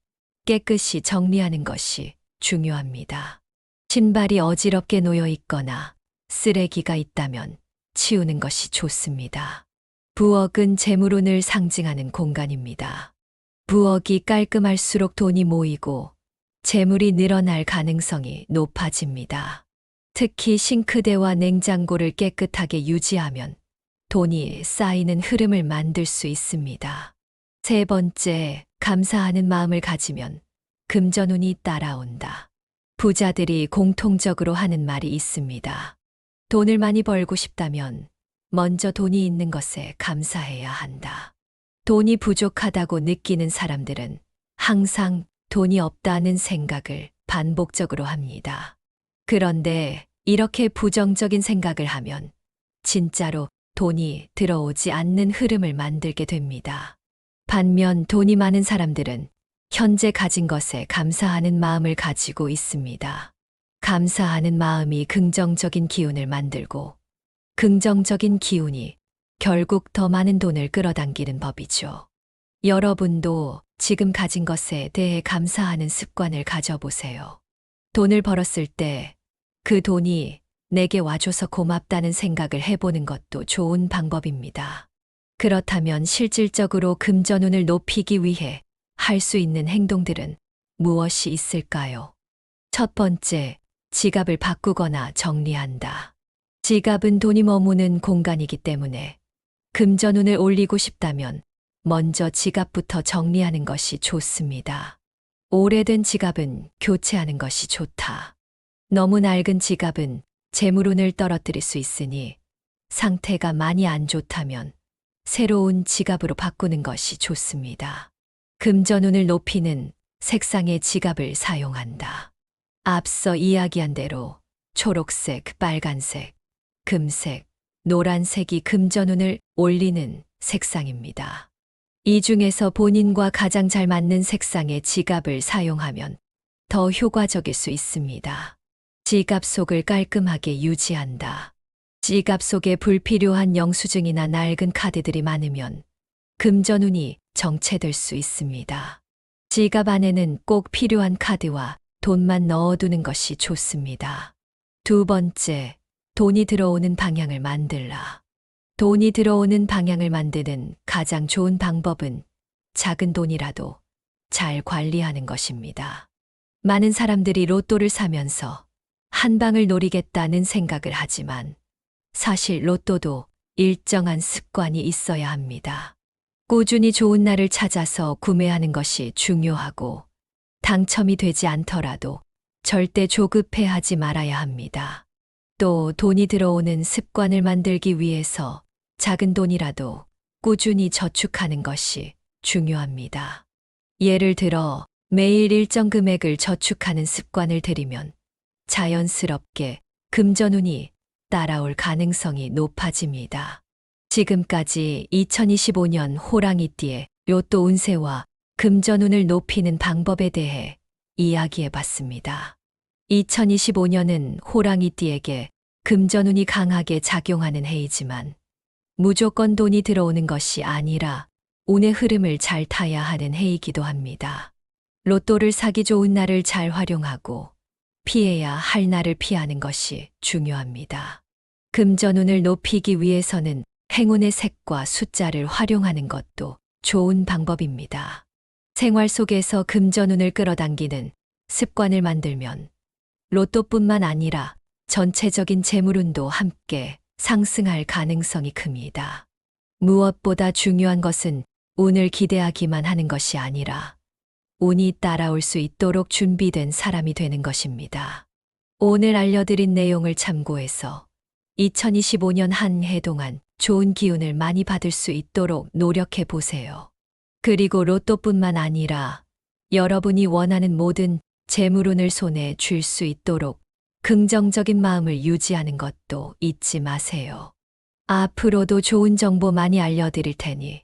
깨끗이 정리하는 것이 중요합니다. 신발이 어지럽게 놓여 있거나 쓰레기가 있다면 치우는 것이 좋습니다. 부엌은 재물운을 상징하는 공간입니다. 부엌이 깔끔할수록 돈이 모이고 재물이 늘어날 가능성이 높아집니다. 특히 싱크대와 냉장고를 깨끗하게 유지하면 돈이 쌓이는 흐름을 만들 수 있습니다. 세 번째, 감사하는 마음을 가지면 금전운이 따라온다. 부자들이 공통적으로 하는 말이 있습니다. 돈을 많이 벌고 싶다면 먼저 돈이 있는 것에 감사해야 한다. 돈이 부족하다고 느끼는 사람들은 항상 돈이 없다는 생각을 반복적으로 합니다. 그런데 이렇게 부정적인 생각을 하면 진짜로 돈이 들어오지 않는 흐름을 만들게 됩니다. 반면 돈이 많은 사람들은 현재 가진 것에 감사하는 마음을 가지고 있습니다. 감사하는 마음이 긍정적인 기운을 만들고 긍정적인 기운이 결국 더 많은 돈을 끌어당기는 법이죠. 여러분도 지금 가진 것에 대해 감사하는 습관을 가져보세요. 돈을 벌었을 때 그 돈이 내게 와줘서 고맙다는 생각을 해보는 것도 좋은 방법입니다. 그렇다면 실질적으로 금전운을 높이기 위해 할 수 있는 행동들은 무엇이 있을까요? 첫 번째, 지갑을 바꾸거나 정리한다. 지갑은 돈이 머무는 공간이기 때문에 금전운을 올리고 싶다면 먼저 지갑부터 정리하는 것이 좋습니다. 오래된 지갑은 교체하는 것이 좋다. 너무 낡은 지갑은 재물운을 떨어뜨릴 수 있으니 상태가 많이 안 좋다면 새로운 지갑으로 바꾸는 것이 좋습니다. 금전운을 높이는 색상의 지갑을 사용한다. 앞서 이야기한 대로 초록색, 빨간색, 금색, 노란색이 금전운을 올리는 색상입니다. 이 중에서 본인과 가장 잘 맞는 색상의 지갑을 사용하면 더 효과적일 수 있습니다. 지갑 속을 깔끔하게 유지한다. 지갑 속에 불필요한 영수증이나 낡은 카드들이 많으면 금전운이 정체될 수 있습니다. 지갑 안에는 꼭 필요한 카드와 돈만 넣어두는 것이 좋습니다. 두 번째, 돈이 들어오는 방향을 만들라. 돈이 들어오는 방향을 만드는 가장 좋은 방법은 작은 돈이라도 잘 관리하는 것입니다. 많은 사람들이 로또를 사면서 한 방을 노리겠다는 생각을 하지만 사실 로또도 일정한 습관이 있어야 합니다. 꾸준히 좋은 날을 찾아서 구매하는 것이 중요하고 당첨이 되지 않더라도 절대 조급해하지 말아야 합니다. 또 돈이 들어오는 습관을 만들기 위해서 작은 돈이라도 꾸준히 저축하는 것이 중요합니다. 예를 들어 매일 일정 금액을 저축하는 습관을 들이면 자연스럽게 금전운이 따라올 가능성이 높아집니다. 지금까지 2025년 호랑이띠의 로또 운세와 금전운을 높이는 방법에 대해 이야기해 봤습니다. 2025년은 호랑이띠에게 금전운이 강하게 작용하는 해이지만 무조건 돈이 들어오는 것이 아니라 운의 흐름을 잘 타야 하는 해이기도 합니다. 로또를 사기 좋은 날을 잘 활용하고 피해야 할 날을 피하는 것이 중요합니다. 금전운을 높이기 위해서는 행운의 색과 숫자를 활용하는 것도 좋은 방법입니다. 생활 속에서 금전운을 끌어당기는 습관을 만들면 로또뿐만 아니라 전체적인 재물운도 함께 상승할 가능성이 큽니다. 무엇보다 중요한 것은 운을 기대하기만 하는 것이 아니라 운이 따라올 수 있도록 준비된 사람이 되는 것입니다. 오늘 알려드린 내용을 참고해서 2025년 한 해 동안 좋은 기운을 많이 받을 수 있도록 노력해 보세요. 그리고 로또뿐만 아니라 여러분이 원하는 모든 재물운을 손에 쥘 수 있도록 긍정적인 마음을 유지하는 것도 잊지 마세요. 앞으로도 좋은 정보 많이 알려드릴 테니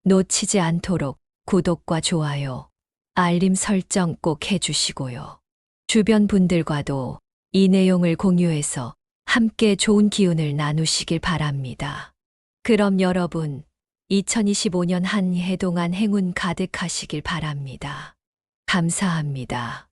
놓치지 않도록 구독과 좋아요, 알림 설정 꼭 해주시고요. 주변 분들과도 이 내용을 공유해서 함께 좋은 기운을 나누시길 바랍니다. 그럼 여러분, 2025년 한 해 동안 행운 가득하시길 바랍니다. 감사합니다.